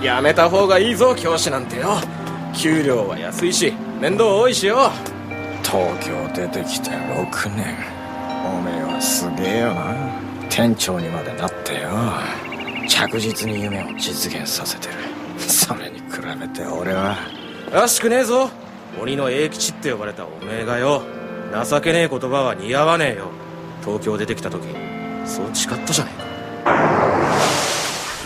やめた方がいいぞ教師なんてよ。給料は安いし面倒多いしよ。東京出てきて6年。おめえはすげえよな。店長にまでなってよ。着実に夢を実現させてる。それに比べて俺はらしくねえぞ。鬼の英吉って呼ばれたおめえがよ。情けねえ言葉は似合わねえよ。東京出てきた時そう誓ったじゃねえか。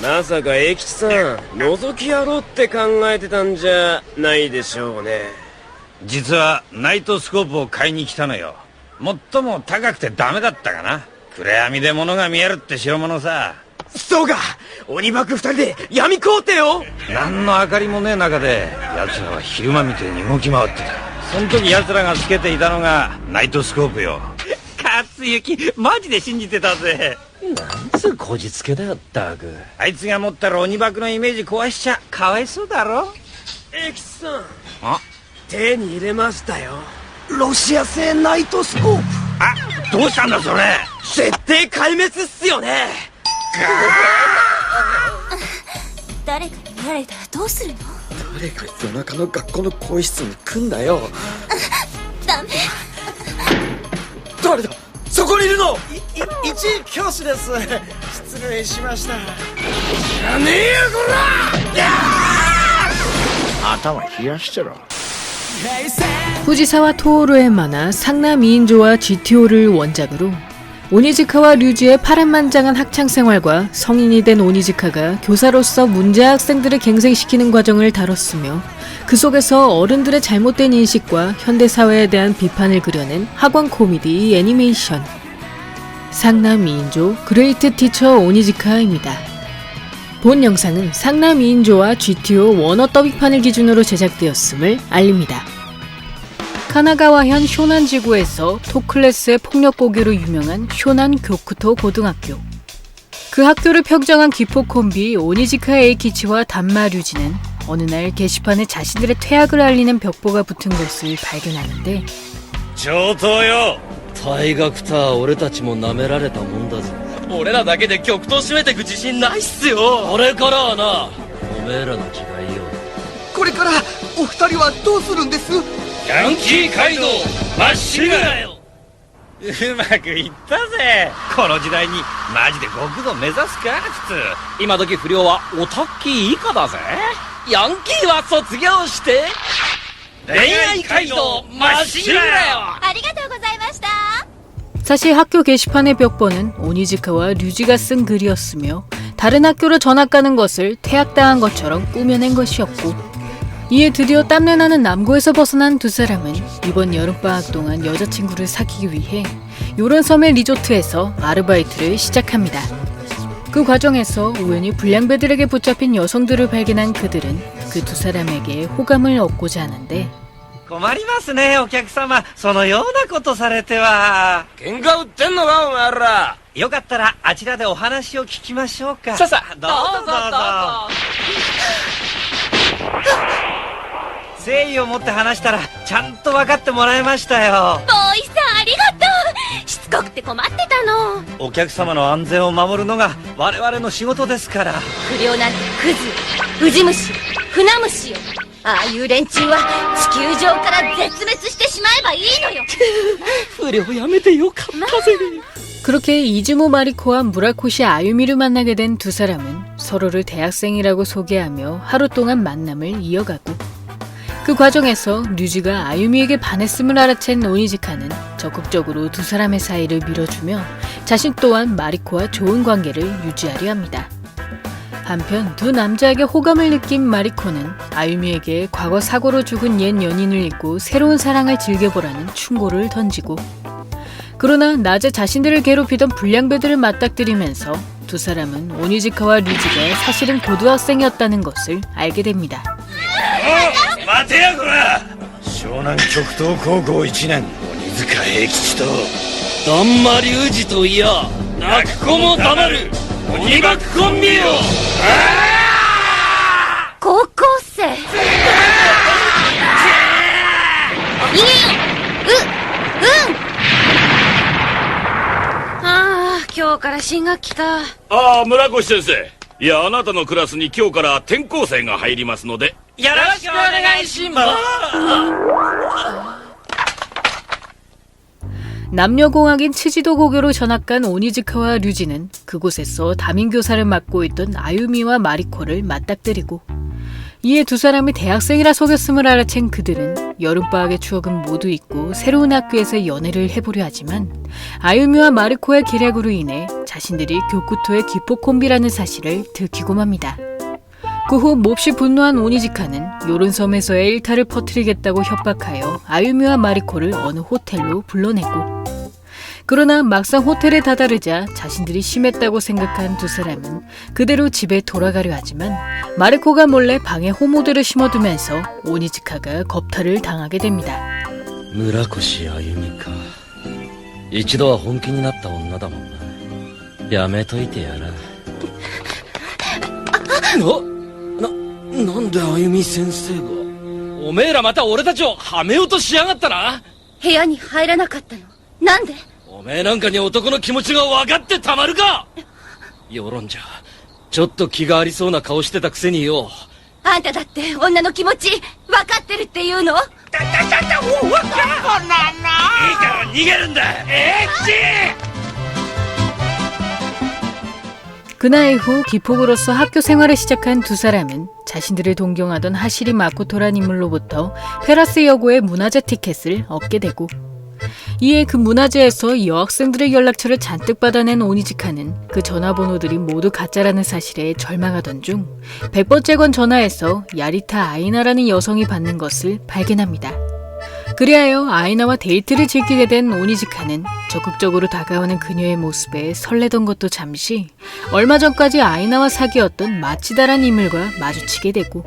まさか英吉さん覗きやろうって考えてたんじゃないでしょうね。実はナイトスコープを買いに来たのよ。最も高くてダメだったかな。暗闇で物が見えるって代物さ。そうか、鬼バク2人で闇皇帝を。何の明かりもねえ中で奴らは昼間みてえに動き回ってた。その時奴らがつけていたのがナイトスコープよ。勝行マジで信じてたぜ。なんつうこじつけだよダーグ。あいつが持ったら鬼バクのイメージ壊しちゃかわいそうだろ。英吉さん、あ、手に入れましたよ。ロシア製ナイトスコープ。あ、どうしたんだそれ。絶対壊滅っすよね。誰かに見られたらどうするの？誰か夜中の学校の更衣室に来んだよ。ダメ。誰だ、そこにいるの。一教師です。失礼しました。知らねえよこら。頭冷やしてろ。 후지사와 토오루의 만화 상남이인조와 GTO를 원작으로 오니즈카와 류지의 파란만장한 학창생활과 성인이 된 오니즈카가 교사로서 문제 학생들을 갱생시키는 과정을 다뤘으며 그 속에서 어른들의 잘못된 인식과 현대사회에 대한 비판을 그려낸 학원 코미디 애니메이션 상남이인조 그레이트 티처 오니즈카입니다. 본 영상은 상남이인조와 GTO 원어 더빙판을 기준으로 제작되었음을 알립니다. 카나가와현 쇼난지구에서 토클래스의 폭력고기로 유명한 쇼난 교쿠토 고등학교. 그 학교를 평정한 기포 콤비 오니지카 에이키치와 단마 류지는 어느 날 게시판에 자신들의 퇴학을 알리는 벽보가 붙은 것을 발견하는데 上等よ。退学とは俺たちも舐められたもんだぜ。俺らだけで極東締めてく自信ないっすよ。これからはな、おめえらの気がいいよ。これからお二人はどうするんです？ヤンキー街道まっしぐらよ。うまくいったぜ。この時代にマジで極道目指すか普通。今時不良はオタッキー以下だぜ。ヤンキーは卒業して恋愛街道まっしぐらよ。ありがとうございました。 사실 학교 게시판의 벽보는 오니즈카와 류지가 쓴 글이었으며 다른 학교로 전학 가는 것을 퇴학당한 것처럼 꾸며낸 것이었고 이에 드디어 땀내나는 남고에서 벗어난 두 사람은 이번 여름방학 동안 여자친구를 사귀기 위해 요런섬의 리조트에서 아르바이트를 시작합니다. 그 과정에서 우연히 불량배들에게 붙잡힌 여성들을 발견한 그들은 그 두 사람에게 호감을 얻고자 하는데 困りますねお客様。そのようなことされては。喧嘩売ってんのかお前ら。よかったらあちらでお話を聞きましょうか。ささどうぞどうぞ。誠意を持って話したらちゃんと分かってもらいましたよ。ボーイさんありがとう。しつこくて困ってたの。お客様の安全を守るのが我々の仕事ですから。不良なんてクズ、ウジ虫、フナムシよ。ああいう連中は地球上から絶滅してしまえばいいのよ。不良やめてよかったぜ。 그렇게 이즈모 마리코와 무라코시 아유미를 만나게 된 두 사람은 서로를 대학생이라고 소개하며 하루 동안 만남을 이어가고 그 과정에서 류지가 아유미에게 반했음을 알아챈 오니지카는 적극적으로 두 사람의 사이를 밀어주며 자신 또한 마리코와 좋은 관계를 유지하려 합니다. 한편 두 남자에게 호감을 느낀 마리코는 아유미에게 과거 사고로 죽은 옛 연인을 잊고 새로운 사랑을 즐겨보라는 충고를 던지고 그러나 낮에 자신들을 괴롭히던 불량배들을 맞닥뜨리면서 두 사람은 오니지카와 류지가 사실은 고등학생이었다는 것을 알게 됩니다. 待てやこら。湘南極東高校1年鬼塚英吉とだんまり宇治といや泣く子も黙る鬼バクコンビよ。高校生。いいよ。ああ、今日から新学期か。ああ、村越先生、いや、あなたのクラスに今日から転校生が入りますので。よろしくお願いします。 남녀공학인 치지도 고교로 전학 간 오니즈카와 류지는 그곳에서 담임교사를 맡고 있던 아유미와 마리코를 맞닥뜨리고, 이에 두 사람이 대학생이라 속였음을 알아챈 그들은 여름방학의 추억은 모두 잊고 새로운 학교에서 연애를 해보려 하지만 아유미와 마리코의 계략으로 인해 자신들이 교쿠토의 기포 콤비라는 사실을 들키고 맙니다. 그 후 몹시 분노한 오니지카는 요른섬에서의 일탈을 퍼뜨리겠다고 협박하여 아유미와 마리코를 어느 호텔로 불러내고, 그러나 막상 호텔에 다다르자 자신들이 심했다고 생각한 두 사람은 그대로 집에 돌아가려 하지만 마리코가 몰래 방에 호모들을 심어두면서 오니지카가 겁탈을 당하게 됩니다. 村越あゆみか。一度は本気になった女だもんな。やめといてやら。なんであゆみ先生が。おめえらまた俺たちをはめようとしやがったな。部屋に入らなかったの。なんで？おめえなんかに男の気持ちが分かってたまるか。世論じゃちょっと気がありそうな顔してたくせによ。あんただって女の気持ち分かってるっていうの？いいから逃げるんだ。그날 이후 기폭으로서 학교 생활을 시작한 두 사람은 자신들을 동경하던 하시리 마코토란 인물로부터 페라스 여고의 문화재 티켓을 얻게 되고, 이에 그 문화재에서 여학생들의 연락처를 잔뜩 받아낸 오니지카는 그 전화번호들이 모두 가짜라는 사실에 절망하던 중 100번째 건 전화에서 야리타 아이나라는 여성이 받는 것을 발견합니다. 그리하여 아이나와 데이트를 즐기게 된 오니지카는 적극적으로 다가오는 그녀의 모습에 설레던 것도 잠시 얼마 전까지 아이나와 사귀었던 마치다란 인물과 마주치게 되고,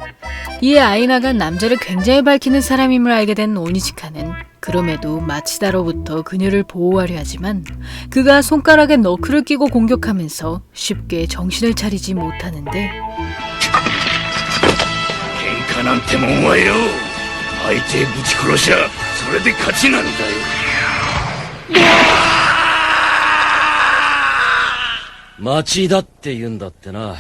이에 아이나가 남자를 굉장히 밝히는 사람임을 알게 된 오니지카는 그럼에도 마치다로부터 그녀를 보호하려 하지만 그가 손가락에 너클을 끼고 공격하면서 쉽게 정신을 차리지 못하는데, 喧嘩なんてもんはよ、相手ぶち殺しゃそれで勝ちなんだよ。町田って言うんだってな。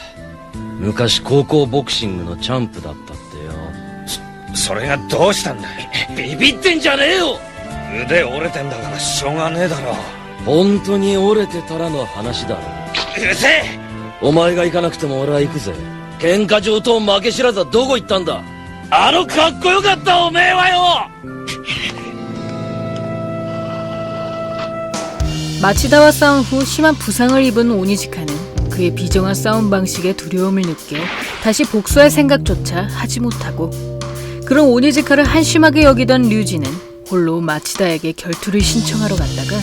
昔高校ボクシングのチャンプだったってよ。それがどうしたんだい。ビビってんじゃねえよ。腕折れてんだからしょうがねえだろ。本当に折れてたらの話だろ。うるせえ。お前が行かなくても俺は行くぜ。喧嘩上等負け知らずはどこ行ったんだ。あのかっこよかったおめえはよ。 마치다와 싸운 후 심한 부상을 입은 오니지카는 그의 비정한 싸움 방식에 두려움을 느껴 다시 복수할 생각조차 하지 못하고, 그런 오니지카를 한심하게 여기던 류지는 홀로 마치다에게 결투를 신청하러 갔다가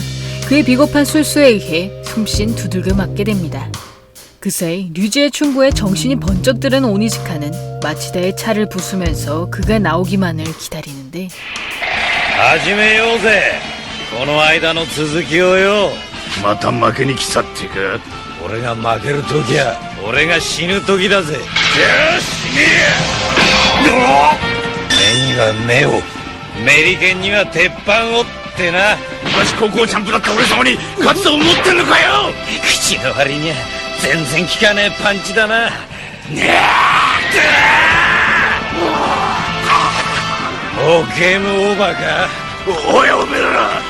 그의 비겁한 술수에 의해 숨씬 두들겨 맞게 됩니다. 그 사이 류지의 충고에 정신이 번쩍 들은 오니지카는 마치다의 차를 부수면서 그가 나오기만을 기다리는데, 始めようぜ。この間の続きをよ。また負けに来たってか。俺が負ける時は俺が死ぬ時だぜ。じゃあ死ね目には目を、メリケンには鉄板をってな。昔高校チャンプだった俺様に勝つと思ってんのかよ。口の割には全然効かねえパンチだな。もうゲームオーバーか。おいおめえら。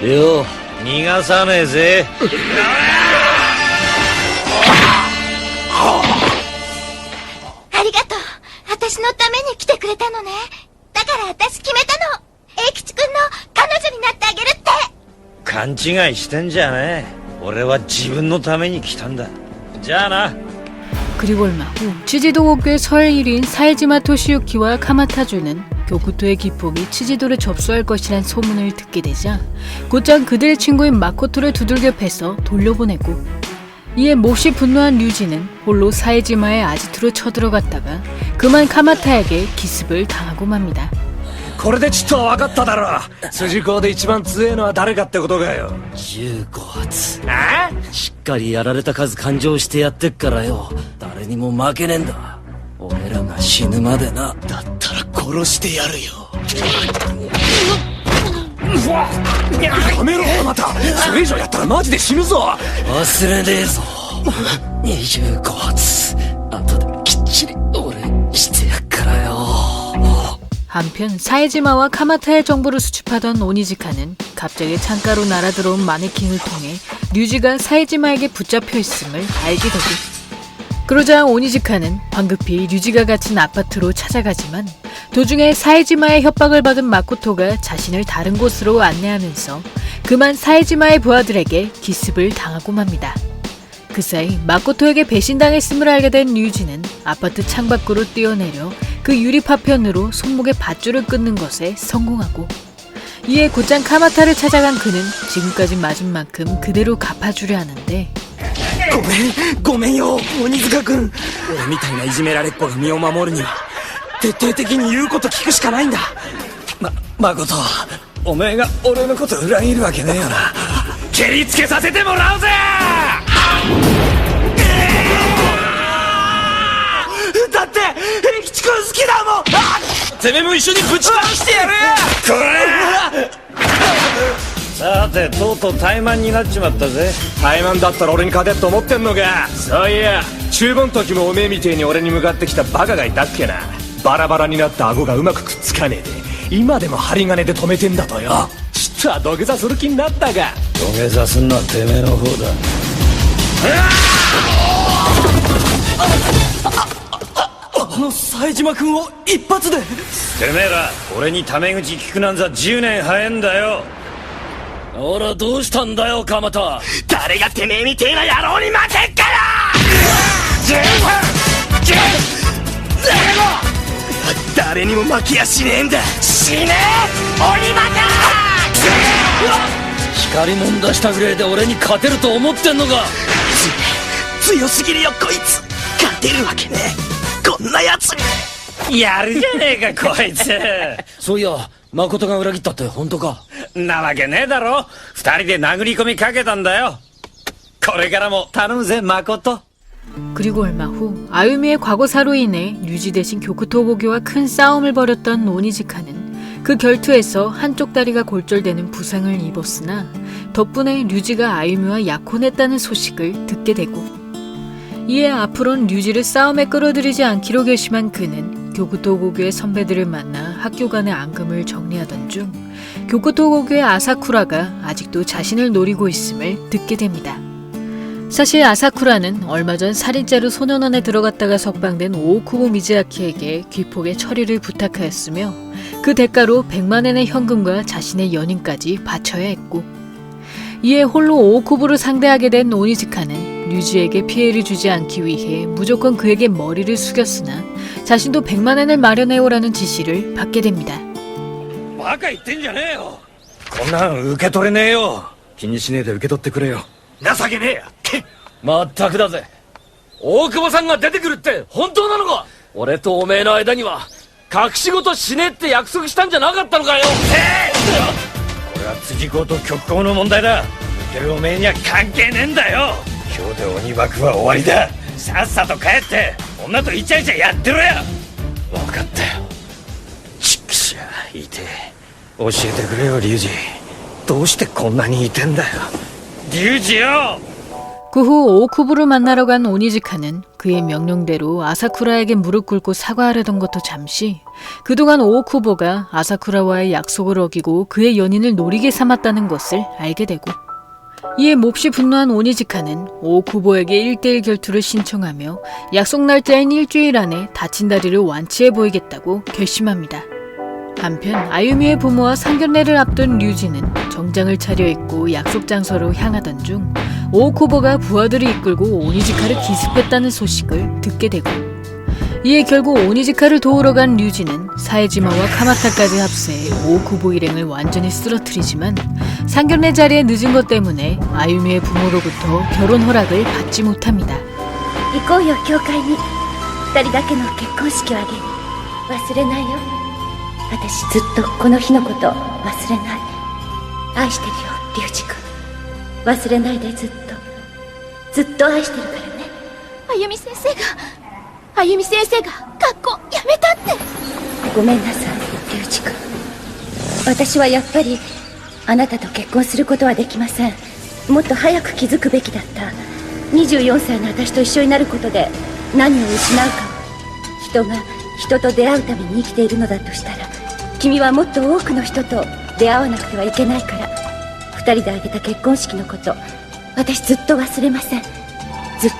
よう逃がさねえぜ。ありがとう。私のために来てくれたのね。だから私決めたの。英吉くんの彼女になってあげるって。勘違いしてんじゃねえ。俺は自分のために来たんだ。じゃあな。 그리고 얼마 후 치지도 고교의 설 1인 사에지마 토시유키와 카마타주는 교쿠토의 기폭이 치지도를 접수할 것이란 소문을 듣게 되자 곧장 그들의 친구인 마코토를 두들겨 패서 돌려보내고, 이에 몹시 분노한 류지는 홀로 사에지마의 아지트로 쳐들어갔다가 그만 카마타에게 기습을 당하고 맙니다. これでちょっと分かっただろ。筋子で一番強えのは誰かってことかよ。15発。しっかりやられた数勘定してやってっからよ。誰にも負けねえんだ。俺らが死ぬまでな。だったら殺してやるよ。やめろまた。それ以上やったらマジで死ぬぞ。忘れねえぞ。25発後できっちり俺してやっからよ. 한편 사에지마와 카마타의 정보를 수집하던 오니지카는 갑자기 창가로 날아들어온 마네킹을 통해 류지가 사에지마에게 붙잡혀 있음을 알게 되고, 그러자 오니지카는 황급히 류지가 갇힌 아파트로 찾아가지만 도중에 사에지마의 협박을 받은 마코토가 자신을 다른 곳으로 안내하면서 그만 사에지마의 부하들에게 기습을 당하고 맙니다. 그 사이 마코토에게 배신당했음을 알게 된 류지는 아파트 창밖으로 뛰어내려 그 유리 파편으로 손목에 밧줄을 끊는 것에 성공하고, 이에 곧장 카마타를 찾아간 그는 지금까지 맞은 만큼 그대로 갚아주려 하는데, ごめんよ鬼塚君。俺みたいないじめられっ子が身を守るには徹底的に言うこと聞くしかないんだ。誠、おめえが俺のこと裏切るわけねえよな。蹴りつけさせてもらうぜ。だって平吉君好きだもん。てめえも一緒にぶち倒してやる。これさてとうとう怠慢になっちまったぜ。怠慢だったら俺に勝てっと思ってんのか。そういや中盤の時もおめえみてえに俺に向かってきたバカがいたっけな。バラバラになった顎がうまくくっつかねえで今でも針金で止めてんだとよ。ちょっとは土下座する気になったか。土下座すんのはてめえの方だ。あの冴島君を一発で。てめえら俺にタメ口聞くなんざ10年早えんだよ。ほらどうしたんだよ鎌田。誰がてめえみてえな野郎に負けっから。誰にも負けやしねえんだ。死ねえ鬼バカ。光もん出したぐらいで俺に勝てると思ってんのか。強すぎるよこいつ。勝てるわけねえこんなやつに。やるじゃねえかこいつ。そういや誠が裏切ったって本当か。なわけねえだろ。二人で殴り込みかけたんだよ。これからも頼むぜ誠。 그리고 얼마 후 아유미의 과거사로 인해 류지 대신 교쿠토 고교와 큰 싸움을 벌였던 오니지카는 그 결투에서 한쪽 다리가 골절되는 부상을 입었으나 덕분에 류지가 아유미와 약혼했다는 소식을 듣게 되고, 이에 앞으론 류지를 싸움에 끌어들이지 않기로 결심한 그는 교쿠토 고교의 선배들을 만나 학교 간의 앙금을 정리하던 중 교쿠토 고교의 아사쿠라가 아직도 자신을 노리고 있음을 듣게 됩니다. 사실 아사쿠라는 얼마 전 살인죄로 소년원에 들어갔다가 석방된 오오쿠보 미즈아키에게 귀폭의 처리를 부탁하였으며 그 대가로 100만엔의 현금과 자신의 연인까지 바쳐야 했고, 이에 홀로 오오쿠보를 상대하게 된 오니지카는 류지에게 피해를 주지 않기 위해 무조건 그에게 머리를 숙였으나 자신도 100만엔을 마련해오라는 지시를 받게 됩니다. バカ言ってんじゃねえよ。こんなん受け取れねえよ。気にしねえで受け取ってくれよ。情けねえや。まったくだぜ。大久保さんが出てくるって本当なのか。俺とおめえの間には隠し事しねえって約束したんじゃなかったのかよ。これは辻公と極光の問題だ。受けるおめえには関係ねえんだよ。今日で鬼枠は終わりだ。さっさと帰って女とイチャイチャやってろや。分かったよ。ちくしゃいてえ。教えてくれよ龍二。どうしてこんなにいてんだよ龍二よ。 그 후 오쿠부를 만나러 간 오니지카는 그의 명령대로 아사쿠라에게 무릎 꿇고 사과하려던 것도 잠시, 그동안 오쿠보가 아사쿠라와의 약속을 어기고 그의 연인을 노리게 삼았다는 것을 알게 되고, 이에 몹시 분노한 오니지카는 오쿠보에게 1대1 결투를 신청하며 약속 날짜인 일주일 안에 다친 다리를 완치해 보이겠다고 결심합니다. 한편 아유미의 부모와 상견례를 앞둔 류지는 정장을 차려입고 약속 장소로 향하던 중 오쿠보가 부하들을 이끌고 오니지카를 기습했다는 소식을 듣게 되고, 이에 결국 오니지카를 도우러 간 류지는 사에지마와 카마타까지 합세해 오쿠보 일행을 완전히 쓰러뜨리지만 상견례 자리에 늦은 것 때문에 아유미의 부모로부터 결혼 허락을 받지 못합니다. 行こうよ教会に。二人だけの結婚式をあげる。忘れないよ。私ずっとこの日のこと忘れない。愛してるよ龍二君。忘れないでずっと愛してるからね。あゆみ先生が学校辞めたって。ごめんなさい龍二君。私はやっぱりあなたと結婚することはできません。もっと早く気づくべきだった。24歳の私と一緒になることで何を失うかを。人が人と出会うために生きているのだとしたら、君はもっと多くの人と出会わなくてはいけないから。二人で挙げた結婚式のこと、私ずっと忘れません。ずっと。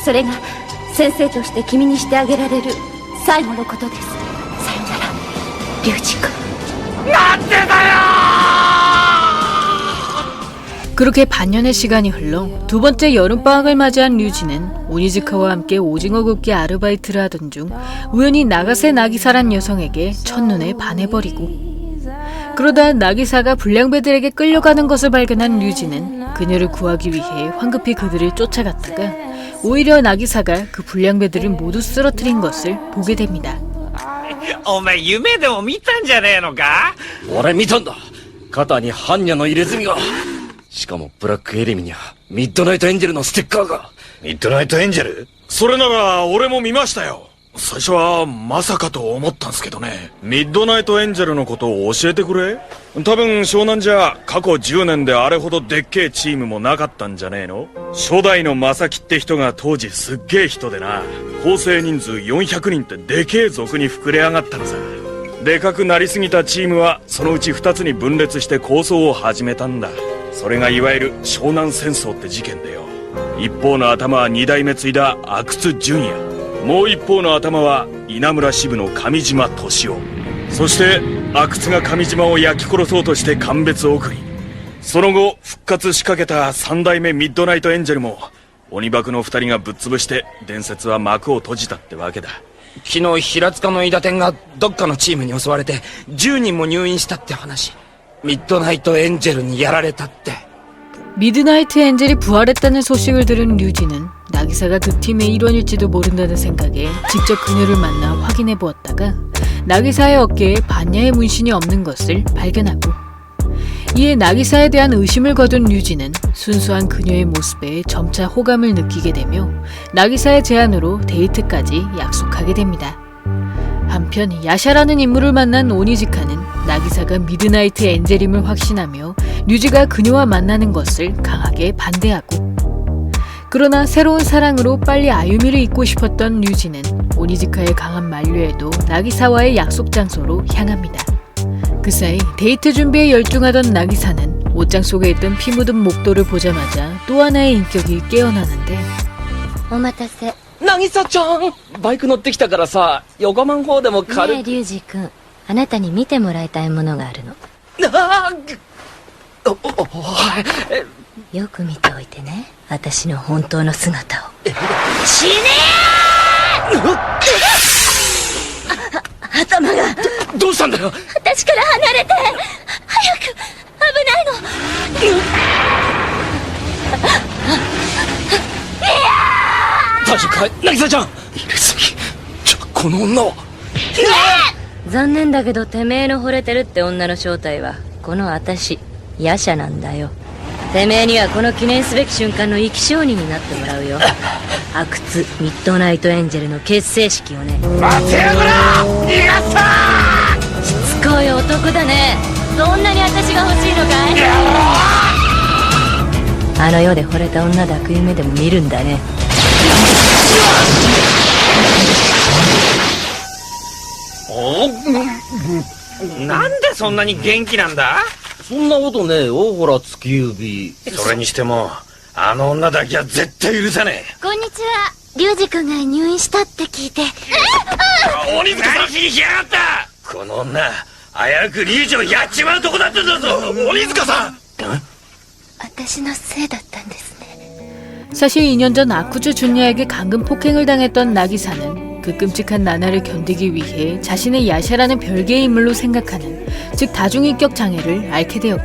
それが先生として君にしてあげられる最後のことです。さよなら、龍二君。 그렇게 반년의 시간이 흘러 두 번째 여름방학을 맞이한 류지는 오니즈카와 함께 오징어 굽기 아르바이트를 하던 중 우연히 나가세 나기사란 여성에게 첫눈에 반해버리고, 그러다 나기사가 불량배들에게 끌려가는 것을 발견한 류지는 그녀를 구하기 위해 황급히 그들을 쫓아갔다가 오히려 나기사가 그 불량배들을 모두 쓰러뜨린 것을 보게 됩니다. お前夢でも見たんじゃねえのか？俺見たんだ。肩に般若の入れ墨が。しかもブラックエレミにはミッドナイトエンジェルのステッカーが。ミッドナイトエンジェル？それなら俺も見ましたよ。最初はまさかと思ったんすけどね。ミッドナイトエンジェルのことを教えてくれ。多分湘南じゃ過去10年であれほどでっけえチームもなかったんじゃねえの。初代の正木って人が当時すっげえ人でな、構成人数400人ってでけえ族に膨れ上がったのさ。でかくなりすぎたチームはそのうち2つに分裂して抗争を始めたんだ。それがいわゆる湘南戦争って事件でよ。一方の頭は2代目継いだ阿久津純也、もう一方の頭は稲村支部の上島敏夫。そして阿久津が上島を焼き殺そうとして鑑別を送り、その後復活しかけた3代目ミッドナイトエンジェルも鬼爆の2人がぶっ潰して伝説は幕を閉じたってわけだ。昨日平塚の伊達店がどっかのチームに襲われて10人も入院したって話。ミッドナイトエンジェルにやられたって。 미드나이트 엔젤이 부활했다는 소식을 들은 류지는 나기사가 그 팀의 일원일지도 모른다는 생각에 직접 그녀를 만나 확인해 보았다가 나기사의 어깨에 반야의 문신이 없는 것을 발견하고, 이에 나기사에 대한 의심을 거둔 류지는 순수한 그녀의 모습에 점차 호감을 느끼게 되며 나기사의 제안으로 데이트까지 약속하게 됩니다. 한편 야샤라는 인물을 만난 오니지카는 나기사가 미드나이트 엔젤임을 확신하며 류지가 그녀와 만나는 것을 강하게 반대하고, 그러나 새로운 사랑으로 빨리 아유미를 잊고 싶었던 류지는 오니지카의 강한 만류에도 나기사와의 약속 장소로 향합니다. 그 사이 데이트 준비에 열중하던 나기사는 옷장 속에 있던 피 묻은 목도를 보자마자 또 하나의 인격이 깨어나는데, お待たせ。ね渚ちゃん、バイク乗ってきたからさ、横満方でも軽え、龍二君。あなたに見てもらいたいものがあるの。よく見ておいてね。私の本当の姿を。死ねー！頭が。どうしたんだよ。私から離れて。早く。危ないの。大丈夫かい、渚ちゃん。入れすぎ。この女は。残念だけどてめえの惚れてるって女の正体はこの私、ヤシャなんだよ。てめえにはこの記念すべき瞬間の生き証人になってもらうよ。阿久津ミッドナイトエンジェルの結成式をね。待てやこら！逃がした！しつこい男だね。そんなに私が欲しいのかい？あの世で惚れた女抱く夢でも見るんだね。なんでそんなに元気なんだ？そんなことねえよ、ほら月指。それにしてもあの女だけは絶対許さねこんにちは。龍二君が入院したって聞いて。え。鬼塚さん、何しに来やがった。この女危うく龍二をやっちまうとこだったんだぞ。鬼塚さん。私のせいだったんですね。 사실 2년 전 아쿠즈 준야에게 강금 폭행을 당했던 나기사는 그 끔찍한 나날을 견디기 위해 자신의 야샤라는 별개의 인물로 생각하는, 즉 다중인격 장애를 앓게 되었고,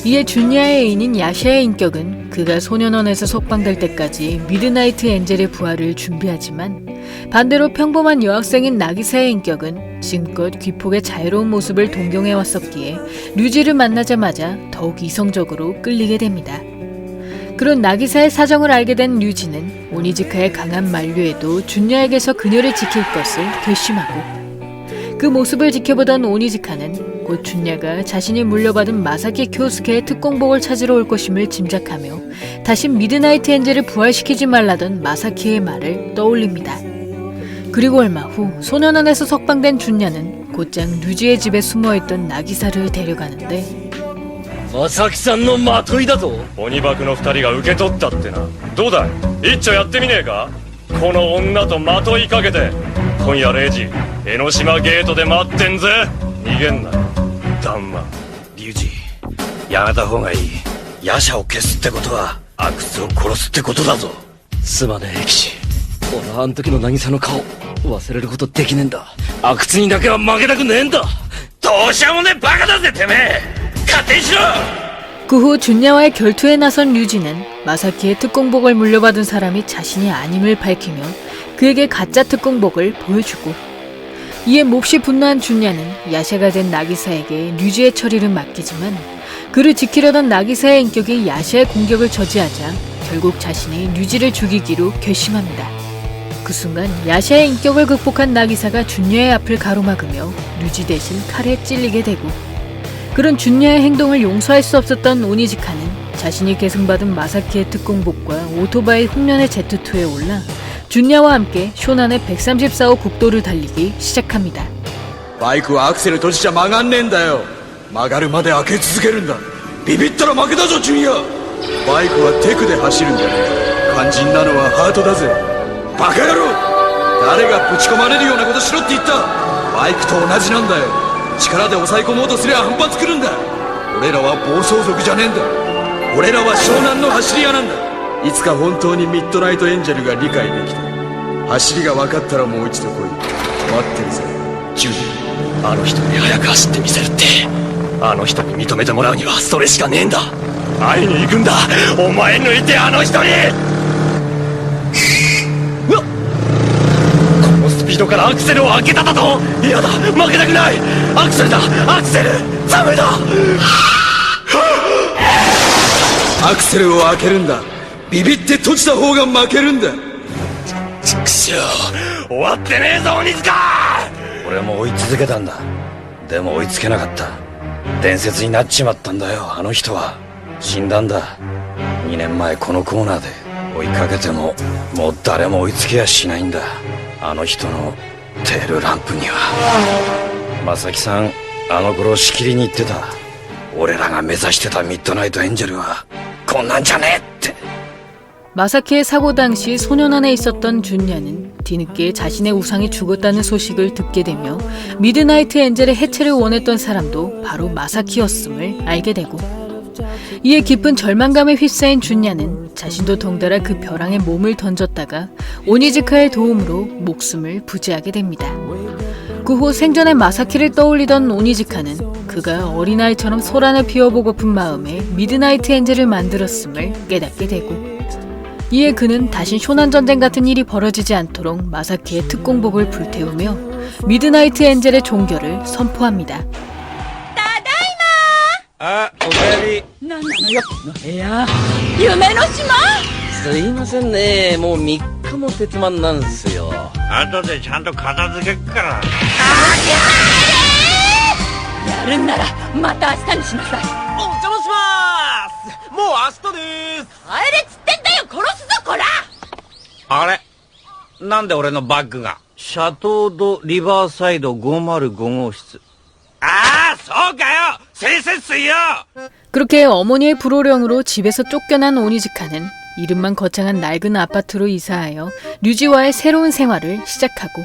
이에 준야의 애인인 야샤의 인격은 그가 소년원에서 석방될 때까지 미드나이트 엔젤의 부활을 준비하지만, 반대로 평범한 여학생인 나기사의 인격은 지금껏 귀폭의 자유로운 모습을 동경해왔었기에 류지를 만나자마자 더욱 이성적으로 끌리게 됩니다. 그런 나기사의 사정을 알게 된 류지는 오니지카의 강한 만류에도 준야에게서 그녀를 지킬 것을 결심하고, 그 모습을 지켜보던 오니지카는 곧 준야가 자신이 물려받은 마사키 쿄스케의 특공복을 찾으러 올 것임을 짐작하며 다시 미드나이트 엔젤을 부활시키지 말라던 마사키의 말을 떠올립니다. 그리고 얼마 후 소년원에서 석방된 준야는 곧장 류지의 집에 숨어있던 나기사를 데려가는데 正木さんのまといだぞ。鬼爆の二人が受け取ったってな。どうだい一丁やってみねえか。この女とまといかけて今夜0時江ノ島ゲートで待ってんぜ。逃げんなダンマ。龍二、やめた方がいい。夜叉を消すってことは阿久津を殺すってことだぞ。すまねえ騎士。俺はあん時の渚の顔忘れることできねえんだ。阿久津にだけは負けたくねえんだ。どうしようもねえバカだぜてめえ。勝手にしろ。 그 후 준야와의 결투에 나선 류지는 마사키의 특공복을 물려받은 사람이 자신이 아님을 밝히며 그에게 가짜 특공복을 보여주고, 이에 몹시 분노한 준야는 야샤가 된 나기사에게 류지의 처리를 맡기지만 그를 지키려던 나기사의 인격이 야샤의 공격을 저지하자 결국 자신이 류지를 죽이기로 결심합니다. 그 순간 야샤의 인격을 극복한 나기사가 준야의 앞을 가로막으며 류지 대신 칼에 찔리게 되고, 그런 준야의 행동을 용서할 수 없었던 오니지카는 자신이 계승받은 마사키의 특공복과 오토바이 흉년의 Z2에 올라 준야와 함께 쇼난의 134호 국도를 달리기 시작합니다. バイクはアクセル閉じちゃ曲がんねえんだよ。曲がるまで開け続けるんだ。ビビったら負けだぞジュニア。バイクはテクで走るんじゃねえ。肝心なのはハートだぜ。バカ野郎、誰がぶち込まれるようなことしろって言った。バイクと同じなんだよ。力で抑え込もうとすりゃ反発来るんだ。俺らは暴走族じゃねえんだ。俺らは湘南の走り屋なんだ。いつか本当にミッドナイトエンジェルが理解できた。走りが分かったらもう一度来い。待ってるぜジュニア。あの人に早く走ってみせるって。あの人に認めてもらうにはそれしかねえんだ。会いに行くんだ。お前抜いてあの人に。うわっ、このスピードからアクセルを開けただと。嫌だ、負けたくない。アクセルだ、アクセル。ダメだ。アクセルを開けるんだ。ビビって閉じた方が負けるんだ。ちくしょう、終わってねえぞ鬼塚。俺も追い続けたんだ。でも追いつけなかった。伝説になっちまったんだよ。あの人は死んだんだ。2年前このコーナーで追いかけてももう誰も追いつけやしないんだ。あの人のテールランプには。正木さんあの頃しきりに言ってた。俺らが目指してたミッドナイトエンジェルはこんなんじゃねえって。 마사키의 사고 당시 소년원에 있었던 준야는 뒤늦게 자신의 우상이 죽었다는 소식을 듣게 되며 미드나이트 엔젤의 해체를 원했던 사람도 바로 마사키였음을 알게 되고, 이에 깊은 절망감에 휩싸인 준야는 자신도 덩달아 그 벼랑에 몸을 던졌다가 오니지카의 도움으로 목숨을 부지하게 됩니다. 그 후 생전에 마사키를 떠올리던 오니지카는 그가 어린아이처럼 소란을 피워보고픈 마음에 미드나이트 엔젤을 만들었음을 깨닫게 되고, 이에 그는 다신 쇼난전쟁 같은 일이 벌어지지 않도록 마사키의 특공복을 불태우며 미드나이트 엔젤의 종결을 선포합니다. あ、おかえり。なんなのよの部屋。夢の島。すいませんね、もう3日も鉄マンなんすよ。後でちゃんと片付けっから。やるんならまた明日にしなさい。お邪魔しまーす。もう明日でーす。帰れっつってんだよ、殺すぞこら。あれなんで俺のバッグがシャトードリバーサイド505号室。ああそうかよ、生鮮水よ。 그렇게 어머니의 불호령으로 집에서 쫓겨난 오니지카는 이름만 거창한 낡은 아파트로 이사하여 류지와의 새로운 생활을 시작하고,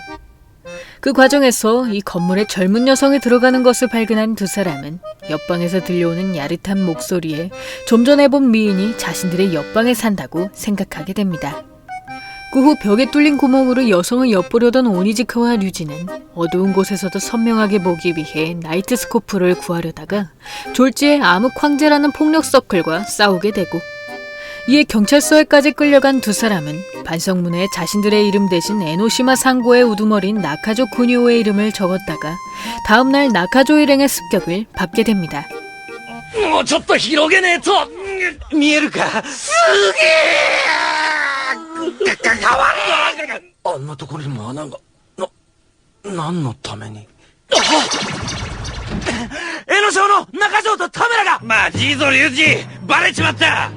그 과정에서 이 건물에 젊은 여성이 들어가는 것을 발견한 두 사람은 옆방에서 들려오는 야릇한 목소리에 좀 전에 본 미인이 자신들의 옆방에 산다고 생각하게 됩니다. 그 후 벽에 뚫린 구멍으로 여성을 엿보려던 오니지카와 류지는 어두운 곳에서도 선명하게 보기 위해 나이트 스코프를 구하려다가 졸지에 암흑 황제라는 폭력 서클과 싸우게 되고, 이에 경찰서에까지 끌려간 두 사람은 반성문에 자신들의 이름 대신 에노시마 상고의 우두머리인 나카조 쿠니오의 이름을 적었다가 다음날 나카조 일행의 습격을 받게 됩니다. もうちょっと広げねえと。見えるか。すげえ。かわれ。あんなところにも穴が。何のために。江ノ島の中条と田村がマジいぞ龍二、バレちまった。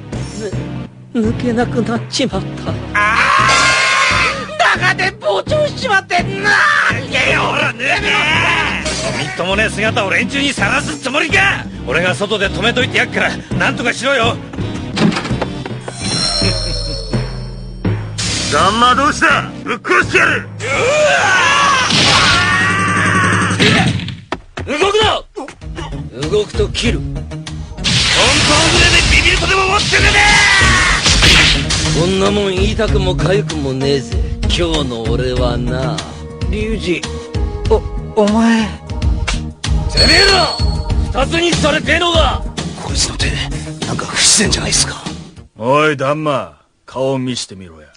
抜けなくなっちまった。中で膨張しちまってなんでよ、ほら抜け。みっともねえ姿を連中にさらすつもりか。俺が外で止めといてやっからなんとかしろよ。旦那どうした？ぶっ殺してやる。動くな。動くと切る。本当ぐらいでビビるとでも思ってんねこんなもん言いたくも痒くもねえぜ今日の俺はな。龍二、お前。てめえら二つにされてえのが。こいつの手なんか不自然じゃないっすか。おい旦那、顔見してみろや。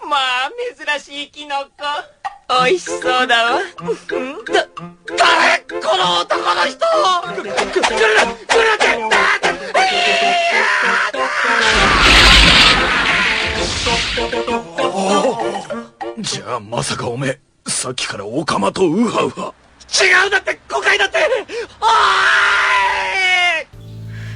まあ珍しいキノコ美味しそうだわ。誰この男の人。来るなってじゃあまさかおめえさっきからオカマとウハウハ。違うだって誤解だって。おーい.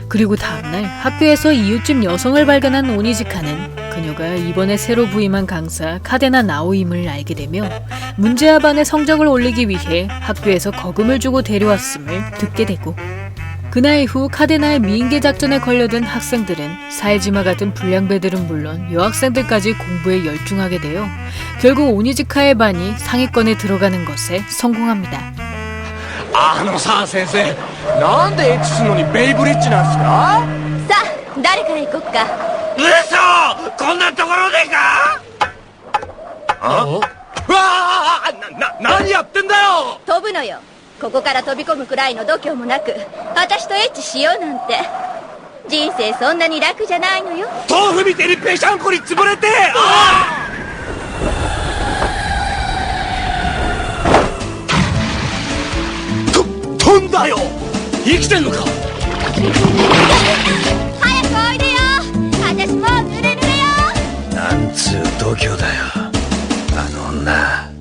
그리고 다음날 학교에서 이웃집 여성을 발견한 오니지카는 그녀가 이번에 새로 부임한 강사 카데나 나오임을 알게 되며 문제아 반의 성적을 올리기 위해 학교에서 거금을 주고 데려왔음을 듣게 되고, 그날 이후 카데나의 미인계 작전에 걸려든 학생들은 사이지마 같은 불량배들은 물론 여학생들까지 공부에 열중하게 되어 결국 오니지카의 반이 상위권에 들어가는 것에 성공합니다. さあ先生、なんでエッチするのにベイブリッジなんすか。さあ誰から行こっか。嘘、こんなところでか。うわあ、何やってんだよ。飛ぶのよ。ここから飛び込むくらいの度胸もなく私とエッチしようなんて。人生そんなに楽じゃないのよ。豆腐みてえにぺしゃんこに潰れて。飛んだよ。生きてんのか。早くおいでよ。私もう濡れ濡れよ。なんつう度胸だよあの女。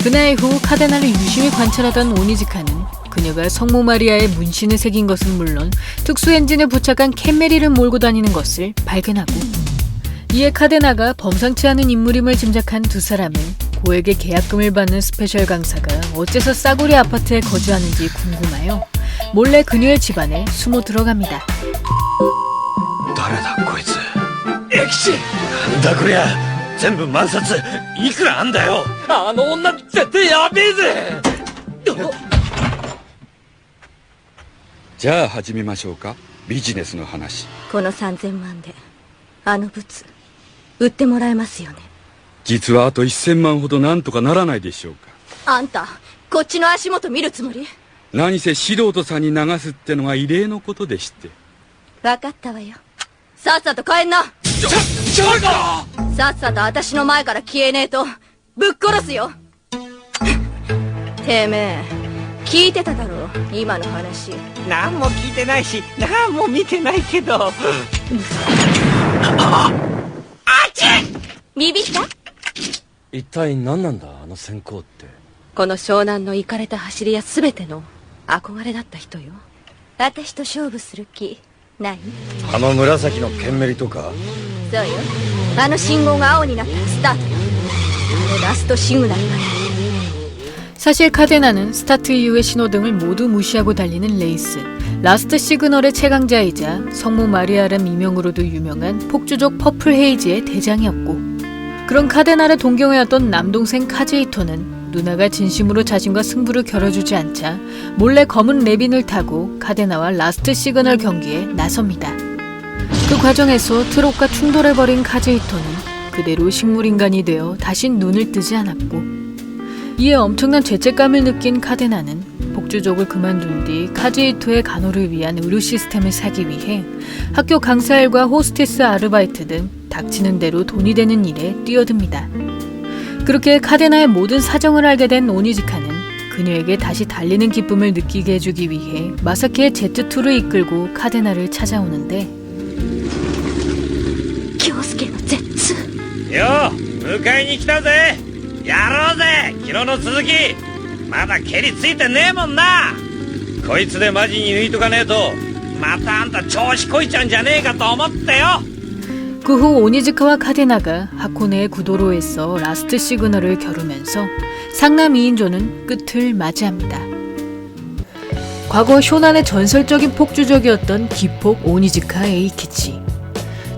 그날 이후 카데나를 유심히 관찰하던 오니지카는 그녀가 성모 마리아의 문신을 새긴 것은 물론 특수 엔진에 부착한 캔메리를 몰고 다니는 것을 발견하고, 이에 카데나가 범상치 않은 인물임을 짐작한 두 사람은 고액의 계약금을 받는 스페셜 강사가 어째서 싸구려 아파트에 거주하는지 궁금하여 몰래 그녀의 집안에 숨어 들어갑니다. 誰だこいつ。エキシ、なんだこりゃ。全部万札いくらあんだよ。あの女絶対やべえぜ。じゃあ始めましょうか。ビジネスの話。この3000万であのブツ売ってもらえますよね。実はあと1000万ほどなんとかならないでしょうか。あんたこっちの足元見るつもり。何せ素人さんに流すってのが異例のことでして。分かったわよ。さっさと帰んな。ちょいか。さっさと私の前から消えねえとぶっ殺すよ。てめえ聞いてただろ今の話。何も聞いてないし何も見てないけど。あっちビビった。一体何なんだあの閃光って。この湘南のイカれた走り屋全ての憧れだった人よ。私と勝負する気ない？あの紫のケンメリとか。そうよ。あの信号が青になったらスタートよ。あのラストシグナルだよ。 사실 카데나는 스타트 이후의 신호등을 모두 무시하고 달리는 레이스, 라스트 시그널의 최강자이자 성모 마리아람 이명으로도 유명한 폭주족 퍼플 헤이즈의 대장이었고, 그런 카데나를 동경해왔던 남동생 카즈히토는 누나가 진심으로 자신과 승부를 겨뤄주지 않자 몰래 검은 레빈을 타고 카데나와 라스트 시그널 경기에 나섭니다. 그 과정에서 트롯과 충돌해버린 카즈히토는 그대로 식물인간이 되어 다시 눈을 뜨지 않았고, 이에 엄청난 죄책감을 느낀 카데나는 복주족을 그만둔 뒤 카즈히토의 간호를 위한 의료 시스템을 사기 위해 학교 강사 일과 호스티스 아르바이트 등 닥치는 대로 돈이 되는 일에 뛰어듭니다. 그렇게 카데나의 모든 사정을 알게 된 오니지카는 그녀에게 다시 달리는 기쁨을 느끼게 해주기 위해 마사키의 Z2를 이끌고 카데나를 찾아오는데, 京介の Z。 よう迎えに来たぜ。やろうぜ昨日の続き。まだ蹴りついてねえもんな。こいつでマジに抜いとかねえとまたあんた調子こいちゃうんじゃねえかと思ってよ。 그 후 오니즈카와 카데나가 하코네의 구도로에서 라스트 시그널을 겨루면서 상남 2인조는 끝을 맞이합니다. 과거 쇼난의 전설적인 폭주족이었던 기폭 오니즈카 에이키치.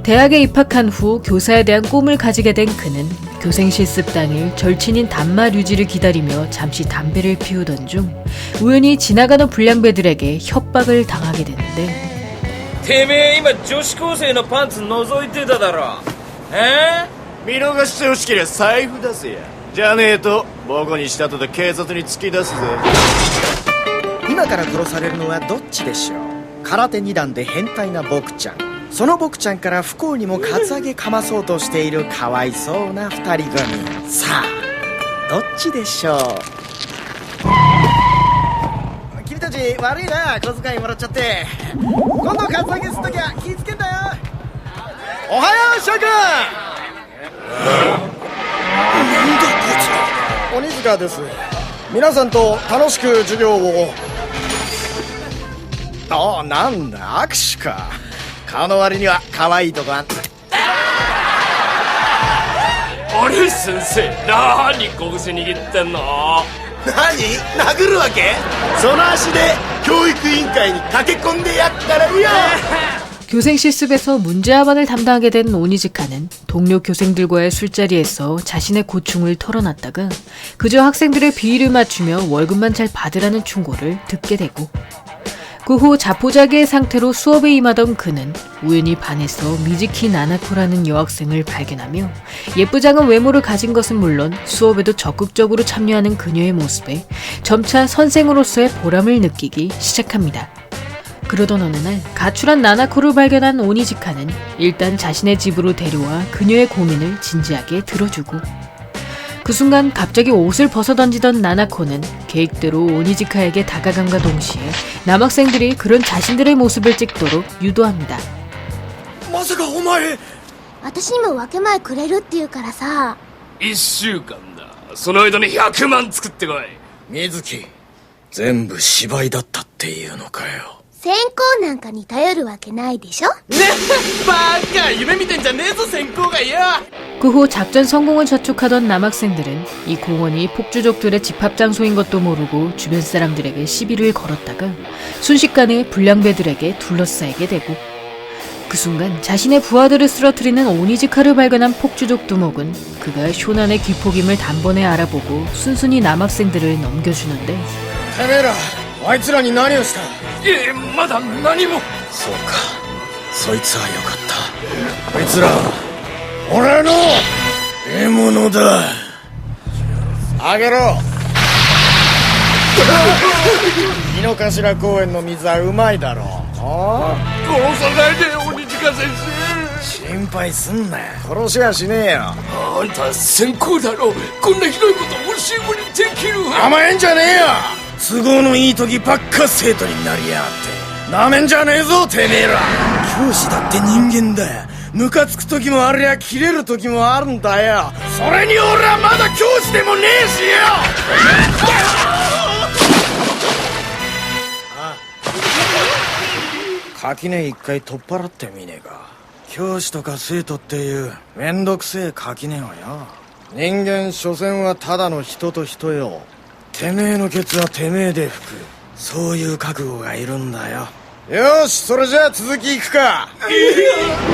대학에 입학한 후 교사에 대한 꿈을 가지게 된 그는 교생 실습 당일 절친인 단마 류지를 기다리며 잠시 담배를 피우던 중 우연히 지나가는 불량배들에게 협박을 당하게 되는데 てめえ今女子高生のパンツ覗いてただろ。見逃してほしけりゃ財布出せや。じゃねえとボコにしたとで警察に突き出すぜ。今から殺されるのはどっちでしょう。空手2段で変態な僕ちゃん、その僕ちゃんから不幸にもカツアゲかまそうとしているかわいそうな2人組。さあどっちでしょう。君たち悪いな、小遣いもらっちゃって。今度カツアゲするときは気ぃつけんだよ。おはよう諸君。なんだこいつ。鬼塚です。皆さんと楽しく授業を。ああ、なんだ握手か。顔の割には可愛いとこあん。あれ先生、なーに拳握ってんの。何殴るわけ。その足で教育委員会に駆け込んでやったらよ。 교생 실습에서 문제아반을 담당하게 된 오니즈카는 동료 교생들과의 술자리에서 자신의 고충을 털어놨다가 그저 학생들의 비위를 맞추며 월급만 잘 받으라는 충고를 듣게 되고, 그 후 자포자기의 상태로 수업에 임하던 그는 우연히 반에서 미즈키 나나코라는 여학생을 발견하며 예쁘장한 외모를 가진 것은 물론 수업에도 적극적으로 참여하는 그녀의 모습에 점차 선생으로서의 보람을 느끼기 시작합니다. 그러던 어느 날 가출한 나나코를 발견한 오니즈카는 일단 자신의 집으로 데려와 그녀의 고민을 진지하게 들어주고, 그 순간 갑자기 옷을 벗어던지던 나나코는 계획대로 오니즈카에게 다가감과 동시에 남학생들이 그런 자신들의 모습을 찍도록 유도합니다. まさかお前。私にも分け前くれるって言うからさ。1週間だ。その間に100万作ってこい。水木、全部芝居だったっていうのかよ。先行なんかに頼るわけないでしょ。ね、バカ、夢見てんじゃねえぞ先行がよ。 그 후 작전 성공을 저축하던 남학생들은 이 공원이 폭주족들의 집합 장소인 것도 모르고 주변 사람들에게 시비를 걸었다가 순식간에 불량배들에게 둘러싸이게 되고, 그 순간 자신의 부하들을 쓰러뜨리는 오니즈카를 발견한 폭주족 두목은 그가 쇼난의 귀폭임을 단번에 알아보고 순순히 남학생들을 넘겨주는데, てめえら、あいつらに何をした。まだ何も。そうか、そいつはよかった。こいつら俺の獲物だ。あげろ。井の頭公園の水はうまいだろう。殺さないで鬼塚先生。心配すんなよ、殺しはしねえよ。あんた先行だろ。こんなひどいこともし無にできる。甘えんじゃねえよ。都合のいい時ばっか生徒になりやがって。なめんじゃねえぞてめえら。教師だって人間だよ。ムカつく時もありゃ切れる時もあるんだよ。それに俺はまだ教師でもねえしよ。垣根一回取っ払ってみねえか。教師とか生徒っていうめんどくせえ垣根はよ。人間所詮はただの人と人よ。てめえのケツはてめえで吹く。そういう覚悟がいるんだよ。よし、それじゃあ続きいくか。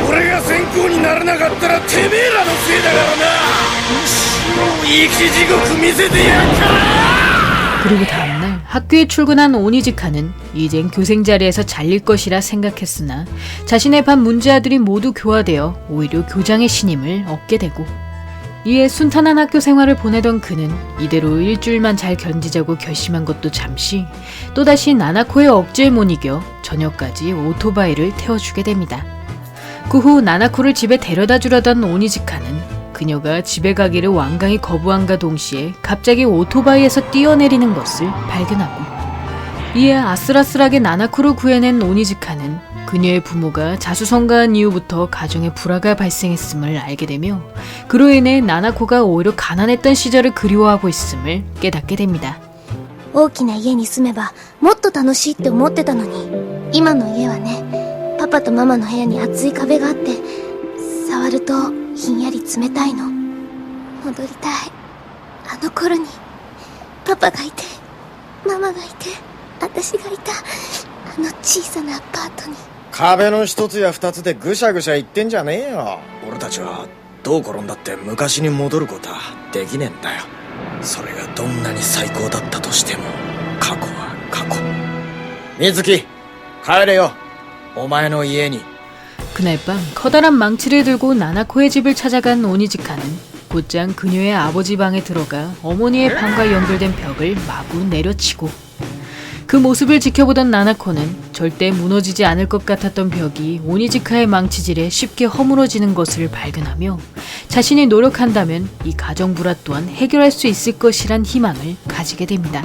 俺が先行になれなかったらてめえらのせいだからな。生き地獄見せてやるから。 그리고 다음날 학교에 출근한 오니즈카는 이젠 교생 자리에서 잘릴 것이라 생각했으나 자신의 반 문제아들이 모두 교화되어 오히려 교장의 신임을 얻게 되고, 이에 순탄한 학교 생활을 보내던 그는 이대로 일주일만 잘 견디자고 결심한 것도 잠시 또다시 나나코의 억지에 못 이겨 저녁까지 오토바이를 태워주게 됩니다. 그 후 나나코를 집에 데려다 주려던 오니즈카는 그녀가 집에 가기를 완강히 거부함과 동시에 갑자기 오토바이에서 뛰어내리는 것을 발견하고, 이에 아슬아슬하게 나나코를 구해낸 오니즈카는 그녀의 부모가 자수성가한 이후부터 가정에 불화가 발생했음을 알게 되며 그로 인해 나나코가 오히려 가난했던 시절을 그리워하고 있음을 깨닫게 됩니다. 大きな家に住めばもっと楽しいって思ってたのに、今の家はね、パパとママの部屋に厚い壁があって、触るとひんやり冷たいの。戻りたい。あの頃にパパがいて、ママがいて、私がいたあの小さなアパートに。壁の一つや二つでぐしゃぐしゃ言ってんじゃねえよ。俺たちはどう転んだって昔に戻ることはできねえんだよ。それがどんなに最高だったとしても過去は過去。水木、帰れよ、お前の家に。 그날 밤 커다란 망치를 들고 나나코의 집을 찾아간 오니지카는 곧장 그녀의 아버지 방에 들어가 어머니의 방과 연결된 벽을 마구 내려치고, 그 모습을 지켜보던 나나코는 절대 무너지지 않을 것 같았던 벽이 오니지카의 망치질에 쉽게 허물어지는 것을 발견하며 자신이 노력한다면 이 가정 불화 또한 해결할 수 있을 것이란 희망을 가지게 됩니다.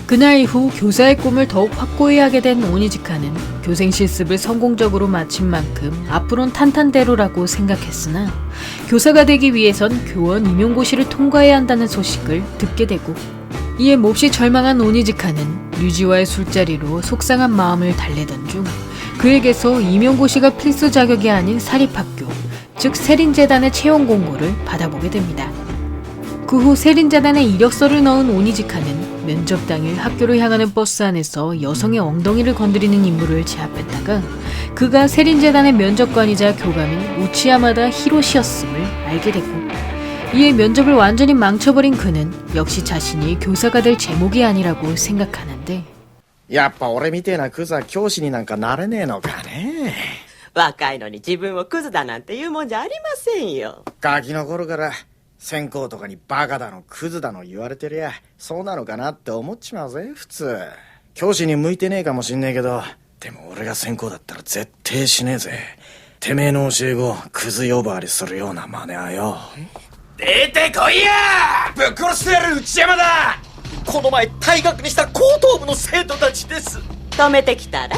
그날 이후 교사의 꿈을 더욱 확고히 하게 된 오니지카는 교생 실습을 성공적으로 마친 만큼 앞으론 탄탄대로라고 생각했으나, 교사가 되기 위해선 교원 임용고시를 통과해야 한다는 소식을 듣게 되고, 이에 몹시 절망한 오니지카는 류지와의 술자리로 속상한 마음을 달래던 중 그에게서 임용고시가 필수 자격이 아닌 사립학교, 즉 세린재단의 채용 공고를 받아보게 됩니다. 그 후 세린재단에 이력서를 넣은 오니지카는 면접 당일 학교로 향하는 버스 안에서 여성의 엉덩이를 건드리는 인물을 제압했다가, 그가 세린재단의 면접관이자 교감인 우치야마다 히로시였음을 알게 되고, 이에 면접을 완전히 망쳐버린 그는 역시 자신이 교사가 될 제목이 아니라고 생각하는데, やっぱ俺みてえなクズは教師になんかなれねえのかね。若いのに自分をクズだなんて言うもんじゃありませんよ。ガキの頃から専攻とかにバカだのクズだの言われてりゃそうなのかなって思っちまうぜ普通。教師に向いてねえかもしんねえけど、でも俺が専攻だったら絶対しねえぜ。てめえの教え子クズ呼ばわりするような真似はよ。出てこいや！ぶっ殺してやる内山だ！この前退学にした高等部の生徒たちです。止めてきたら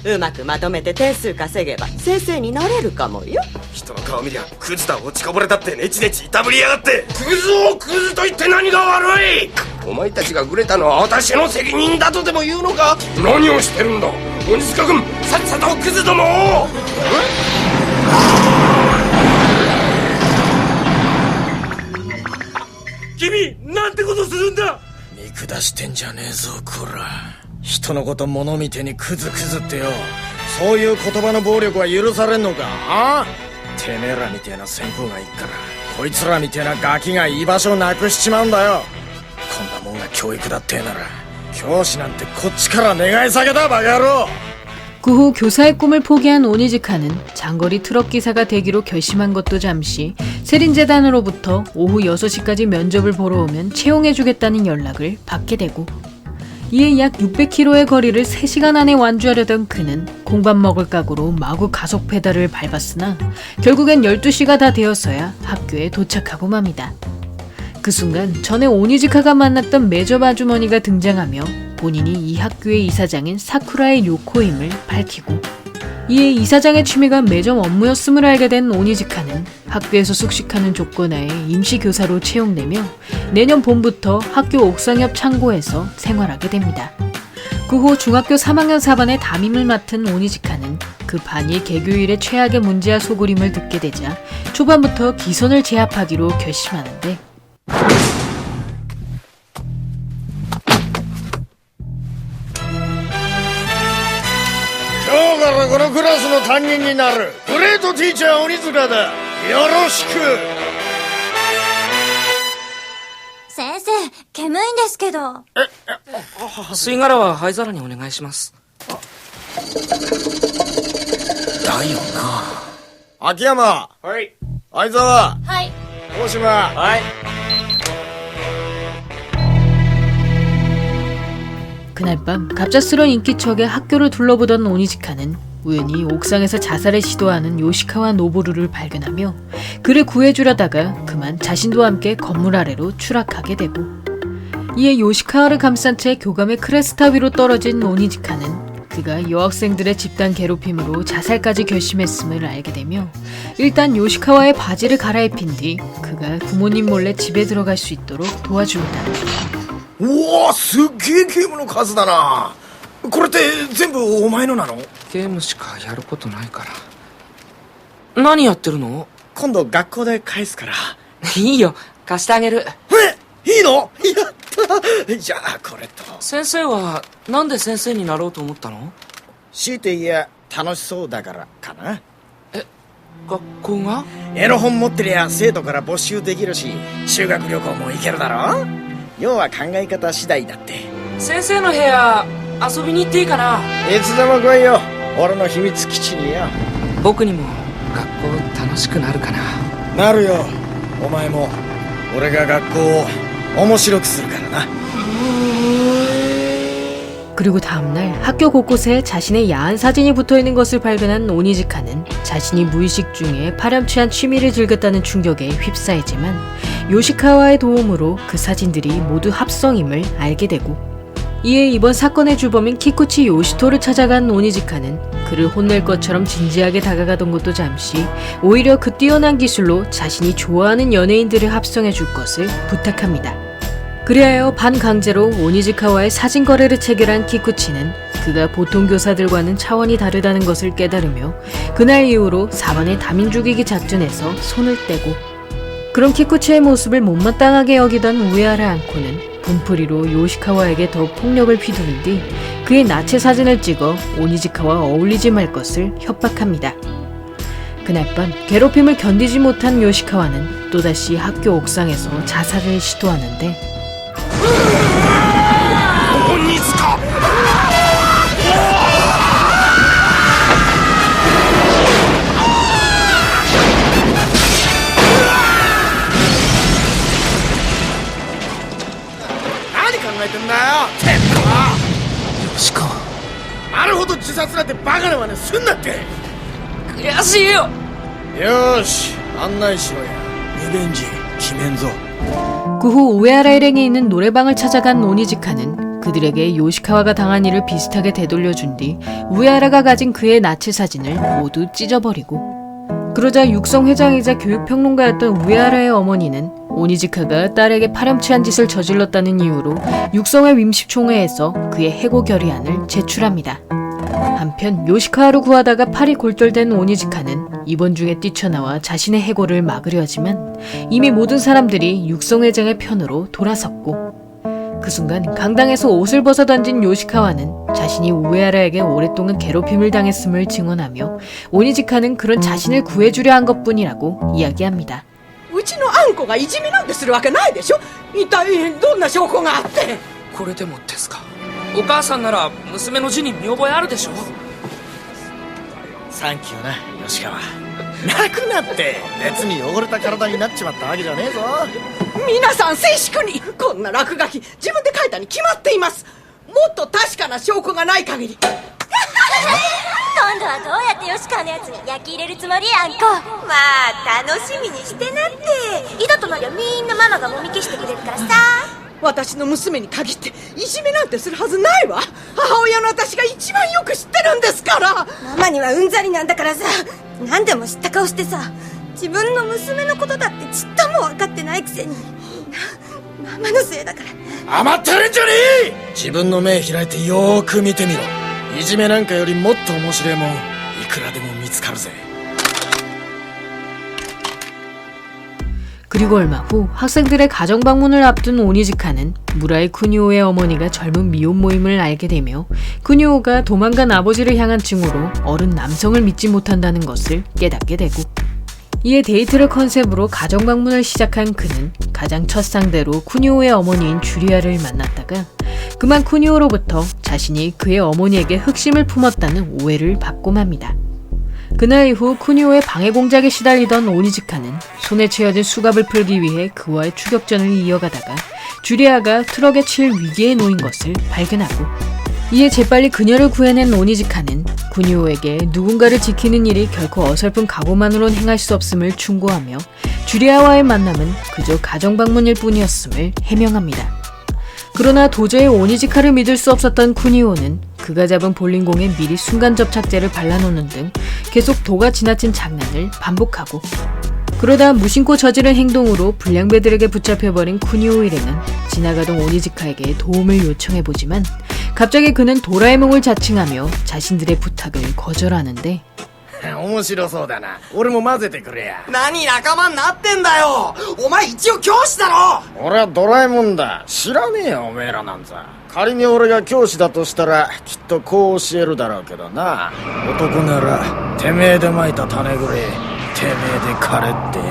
うまくまとめて点数稼げば先生になれるかもよ。人の顔見りゃクズだ落ちこぼれたってネチネチいたぶりやがって。クズをクズと言って何が悪い！お前たちがグレたのは私の責任だとでも言うのか？何をしてるんだ鬼塚君、さっさとクズどもを！君、なんてことするんだ！見下してんじゃねえぞこら。人のこと物見てにクズクズってよ、そういう言葉の暴力は許されんのか？ああ、てめえらみてえな専攻がいいからこいつらみてえなガキが居場所をなくしちまうんだよ。こんなもんが教育だってなら教師なんてこっちから願い下げだバカ野郎。 그 후 교사의 꿈을 포기한 오니지카는 장거리 트럭 기사가 되기로 결심한 것도 잠시 세린재단으로부터 오후 6시까지 면접을 보러 오면 채용해주겠다는 연락을 받게 되고, 이에 약 600km의 거리를 3시간 안에 완주하려던 그는 공밥 먹을 각오로 마구 가속 페달을 밟았으나 결국엔 12시가 다 되었어야 학교에 도착하고 맙니다. 그 순간 전에 오니지카가 만났던 매점 아주머니가 등장하며 본인이 이 학교의 이사장인 사쿠라의 요코임을 밝히고, 이에 이사장의 취미가 매점 업무였음을 알게 된 오니지카는 학교에서 숙식하는 조건하에 임시교사로 채용되며 내년 봄부터 학교 옥상 옆 창고에서 생활하게 됩니다. 그 후 중학교 3학년 4반의 담임을 맡은 오니지카는 그 반이 개교일에 최악의 문제와 소그림을 듣게 되자 초반부터 기선을 제압하기로 결심하는데, 今日からこのクラスの担任になるグレートティーチャー鬼塚だ。よろしく。先生、煙いんですけど。吸い殻は灰皿にお願いします。だよな。秋山。はい。相沢。はい。大島。はい。 그날 밤 갑작스런 인기척에 학교를 둘러보던 오니지카는 우연히 옥상에서 자살을 시도하는 요시카와 노보루를 발견하며 그를 구해주려다가 그만 자신도 함께 건물 아래로 추락하게 되고, 이에 요시카와를 감싼 채 교감의 크레스타 위로 떨어진 오니지카는 그가 여학생들의 집단 괴롭힘으로 자살까지 결심했음을 알게 되며 일단 요시카와의 바지를 갈아입힌 뒤 그가 부모님 몰래 집에 들어갈 수 있도록 도와줍니다. うわすっげえゲームの数だな。これって全部お前のなの？ゲームしかやることないから。何やってるの？今度学校で返すから。いいよ、貸してあげる。いいの？やったじゃあこれと。先生はなんで先生になろうと思ったの？強いて言え楽しそうだからかな。学校が？エロ本持ってりゃ生徒から募集できるし、修学旅行も行けるだろ。要は考え方次第だって。先生の部屋遊びに行っていいかな？いつでも来いよ、俺の秘密基地によ。僕にも学校楽しくなるかな？なるよ、お前も。俺が学校を面白くするからな。 그리고 다음날 학교 곳곳에 자신의 야한 사진이 붙어있는 것을 발견한 오니즈카는 자신이 무의식 중에 파렴치한 취미를 즐겼다는 충격에 휩싸이지만 요시카와의 도움으로 그 사진들이 모두 합성임을 알게 되고, 이에 이번 사건의 주범인 키쿠치 요시토를 찾아간 오니즈카는 그를 혼낼 것처럼 진지하게 다가가던 것도 잠시 오히려 그 뛰어난 기술로 자신이 좋아하는 연예인들을 합성해 줄 것을 부탁합니다. 그리하여 반강제로 오니즈카와의 사진 거래를 체결한 키쿠치는 그가 보통 교사들과는 차원이 다르다는 것을 깨달으며 그날 이후로 4반의 담임 죽이기 작전에서 손을 떼고, 그런 키쿠치의 모습을 못마땅하게 여기던 우에하라 안코는 분풀이로 요시카와에게 더욱 폭력을 휘두른 뒤 그의 나체 사진을 찍어 오니즈카와 어울리지 말 것을 협박합니다. 그날 밤 괴롭힘을 견디지 못한 요시카와는 또다시 학교 옥상에서 자살을 시도하는데, 鬼塚！ 何考えてんだよてめえは。吉川、あるほど自殺なんてバカな真似すんなって。悔しいよ。よーし、案内しろや。リベンジ決めんぞ。 그 후 우에하라 일행이 있는 노래방을 찾아간 오니즈카는 그들에게 요시카와가 당한 일을 비슷하게 되돌려준 뒤 우에하라가 가진 그의 나체 사진을 모두 찢어버리고, 그러자 육성 회장이자 교육평론가였던 우에하라의 어머니는 오니즈카가 딸에게 파렴치한 짓을 저질렀다는 이유로 육성회 임시총회에서 그의 해고 결의안을 제출합니다. 한편 요시카와를 구하다가 팔이 골절된 오니즈카는 입원 중에 뛰쳐나와 자신의 해고를 막으려 하지만 이미 모든 사람들이 육성회장의 편으로 돌아섰고, 그 순간 강당에서 옷을 벗어 던진 요시카와는 자신이 우에하라에게 오랫동안 괴롭힘을 당했음을 증언하며 오니즈카는 그런 자신을 구해주려 한 것뿐이라고 이야기합니다. うちのあんこがいじめなんてするわけないでしょ。一体どんな証拠があって。これでもですか？お母さんなら娘の字に見覚えあるでしょ？サンキューな、吉川。泣くなって。別に汚れた体になっちまったわけじゃねえぞ。皆さん静粛に。こんな落書き自分で書いたに決まっています。もっと確かな証拠がない限り。今度はどうやって吉川のやつに焼き入れるつもりあんこ。まあ楽しみにしてなって。いざとなりゃみんなママがもみ消してくれるからさ。私の娘に限っていじめなんてするはずないわ。母親の私が一番よく知ってるんですから。ママにはうんざりなんだからさ。何でも知った顔してさ。自分の娘のことだってちっとも分かってないくせに。ママのせいだから。甘ったれんじゃねえ。自分の目開いてよーく見てみろ。いじめなんかよりもっと面白いもんいくらでも見つかるぜ。 그리고 얼마 후 학생들의 가정 방문을 앞둔 오니즈카는 무라이 쿠니오의 어머니가 젊은 미혼 모임을 알게 되며 쿠니오가 도망간 아버지를 향한 증오로 어른 남성을 믿지 못한다는 것을 깨닫게 되고, 이에 데이트를 컨셉으로 가정 방문을 시작한 그는 가장 첫 상대로 쿠니오의 어머니인 주리아를 만났다가 그만 쿠니오로부터 자신이 그의 어머니에게 흑심을 품었다는 오해를 받고 맙니다. 그날 이후 쿠니오의 방해 공작에 시달리던 오니즈카는 손에 채워진 수갑을 풀기 위해 그와의 추격전을 이어가다가 주리아가 트럭에 칠 위기에 놓인 것을 발견하고, 이에 재빨리 그녀를 구해낸 오니즈카는 쿠니오에게 누군가를 지키는 일이 결코 어설픈 각오만으론 행할 수 없음을 충고하며 주리아와의 만남은 그저 가정 방문일 뿐이었음을 해명합니다. 그러나 도저히 오니즈카를 믿을 수 없었던 쿠니오는 그가 잡은 볼링공에 미리 순간 접착제를 발라놓는 등 계속 도가 지나친 장난을 반복하고, 그러다 무심코 저지른 행동으로 불량배들에게 붙잡혀버린 쿠니오 일행은 지나가던 오니즈카에게 도움을 요청해보지만 갑자기 그는 도라에몽을 자칭하며 자신들의 부탁을 거절하는데 面白そうだな。俺も混ぜてくれや。何仲間になってんだよ。お前一応教師だろ。俺はドラえもんだ。知らねえよ、おめえらなんざ。仮に俺が教師だとしたらきっとこう教えるだろうけどな。男ならてめえでまいた種ぐれてめえで枯れってよ。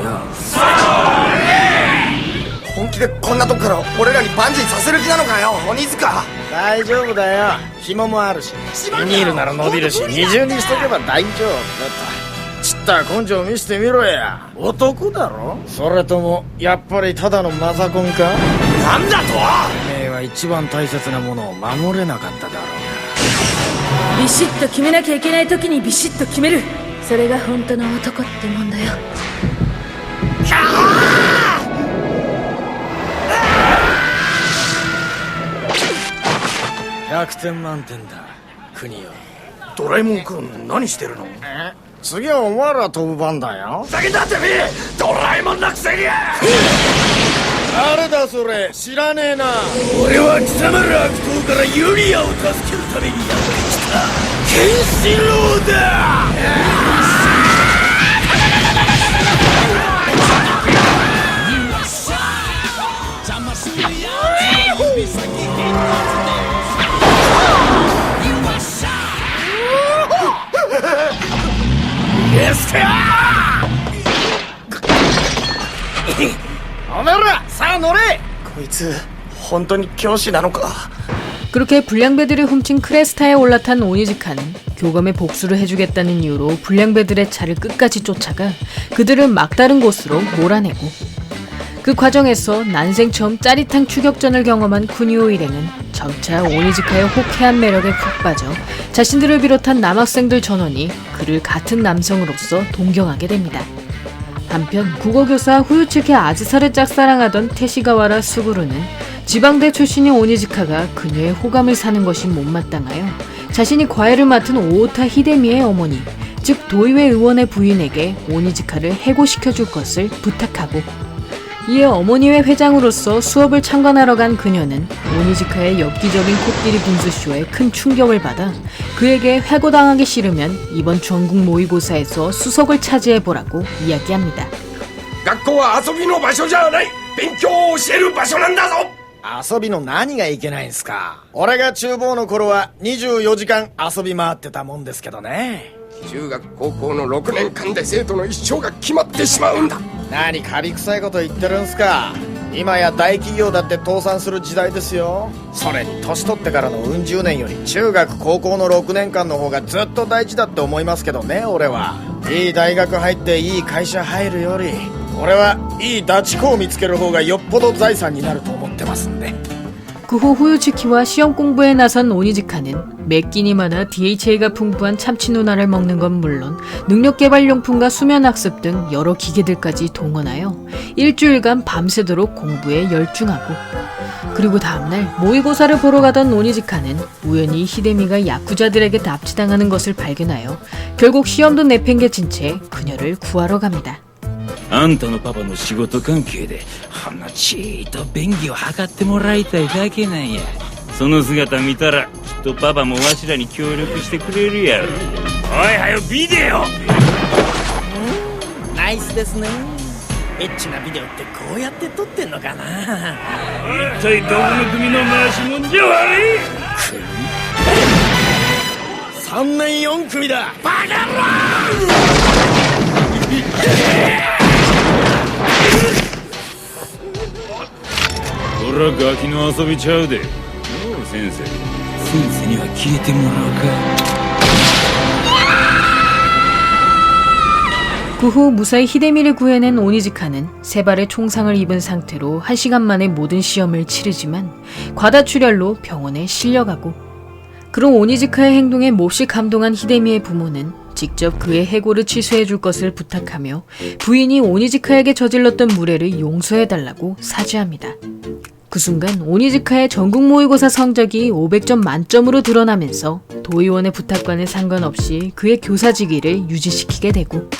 本気でこんなとこから俺らにバンジーさせる気なのかよ、鬼塚。大丈夫だよ。紐もあるしビニールなら伸びるし二重にしとけば大丈夫だと。ちった根性見せてみろや。男だろ。それともやっぱりただのマザコンか。なんだと。てめえは一番大切なものを守れなかっただろうビシッと決めなきゃいけない時にビシッと決める。それが本当の男ってもんだよ。100点満点だ国よ。ドラえもんくん何してるの？次はお前ら飛ぶ番だよ。ふざけんなってみ。ドラえもんのくせに。誰だそれ、知らねえな。俺は貴様ら悪党からユリアを助けるためにやってきたケンシロウだ。おめえらさあ乗れ。こいつ本当に教師なのか。 그렇게 불량배들을 훔친 크레스타에 올라탄 오니즈카는 교감에 복수를 해주겠다는 이유로 불량배들의 차를 끝까지 쫓아가 그들을 막다른 곳으로 몰아내고, 그 과정에서 난생 처음 짜릿한 추격전을 경험한 쿠니오 일행은 점차 오니즈카의 호쾌한 매력에 푹 빠져 자신들을 비롯한 남학생들 전원이 그를 같은 남성으로서 동경하게 됩니다. 한편 국어교사 후유츠케 아즈사를 짝사랑하던 테시가와라 수구루는 지방대 출신인 오니즈카가 그녀의 호감을 사는 것이 못마땅하여 자신이 과외를 맡은 오오타 히데미의 어머니, 즉 도의회 의원의 부인에게 오니즈카를 해고시켜줄 것을 부탁하고, 이에 어머니회 회장으로서 수업을 참관하러 간 그녀는 오니즈카의 엽기적인 코끼리 분수쇼에 큰 충격을 받아 그에게 해고당하기 싫으면 이번 전국 모의고사에서 수석을 차지해보라고 이야기합니다. 学校は遊びの場所じゃない。勉強を教える場所なんだぞ。遊びの何がいけないんすか。俺が厨房の頃は24時間遊び回ってたもんですけどね。中学高校の6年間で生徒の一生が決まってしまうんだ。何カリ臭いこと言ってるんすか。今や大企業だって倒産する時代ですよ。それに年取ってからのうん十年より中学高校の6年間の方がずっと大事だって思いますけどね。俺はいい大学入っていい会社入るより俺はいいダチ子を見つける方がよっぽど財産になると思ってますんで。 그 후 후유츠키와 시험 공부에 나선 오니즈카는 매 끼니마다 DHA가 풍부한 참치 누나를 먹는 건 물론 능력개발용품과 수면학습 등 여러 기계들까지 동원하여 일주일간 밤새도록 공부에 열중하고, 그리고 다음날 모의고사를 보러 가던 오니즈카는 우연히 히데미가 야쿠자들에게 납치당하는 것을 발견하여 결국 시험도 내팽개친 채 그녀를 구하러 갑니다. あんたのパパの仕事関係でほんのちーっと便宜を図ってもらいたいだけなんや。その姿見たらきっとパパもわしらに協力してくれるやろ。おいはよビデオ。ナイスですね。エッチなビデオってこうやって撮ってんのかな。一体どこの組の回しもんじゃ悪い。3年4組だ。バカ野郎。こらガキの遊びちゃうで。おう先生。先生には消えてもらおうか。 그 후 무사히 히데미를 구해낸 오니즈카는 세 발의 총상을 입은 상태로 1시간 만에 모든 시험을 치르지만 과다출혈로 병원에 실려가고, 그런 오니즈카의 행동에 몹시 감동한 히데미의 부모는 직접 그의 해고를 취소해줄 것을 부탁하며 부인이 오니즈카에게 저질렀던 무례를 용서해달라고 사죄합니다. 그 순간 오니즈카의 전국 모의고사 성적이 500점 만점으로 드러나면서 도의원의 부탁과는 상관없이 그의 교사직위를 유지시키게 되고,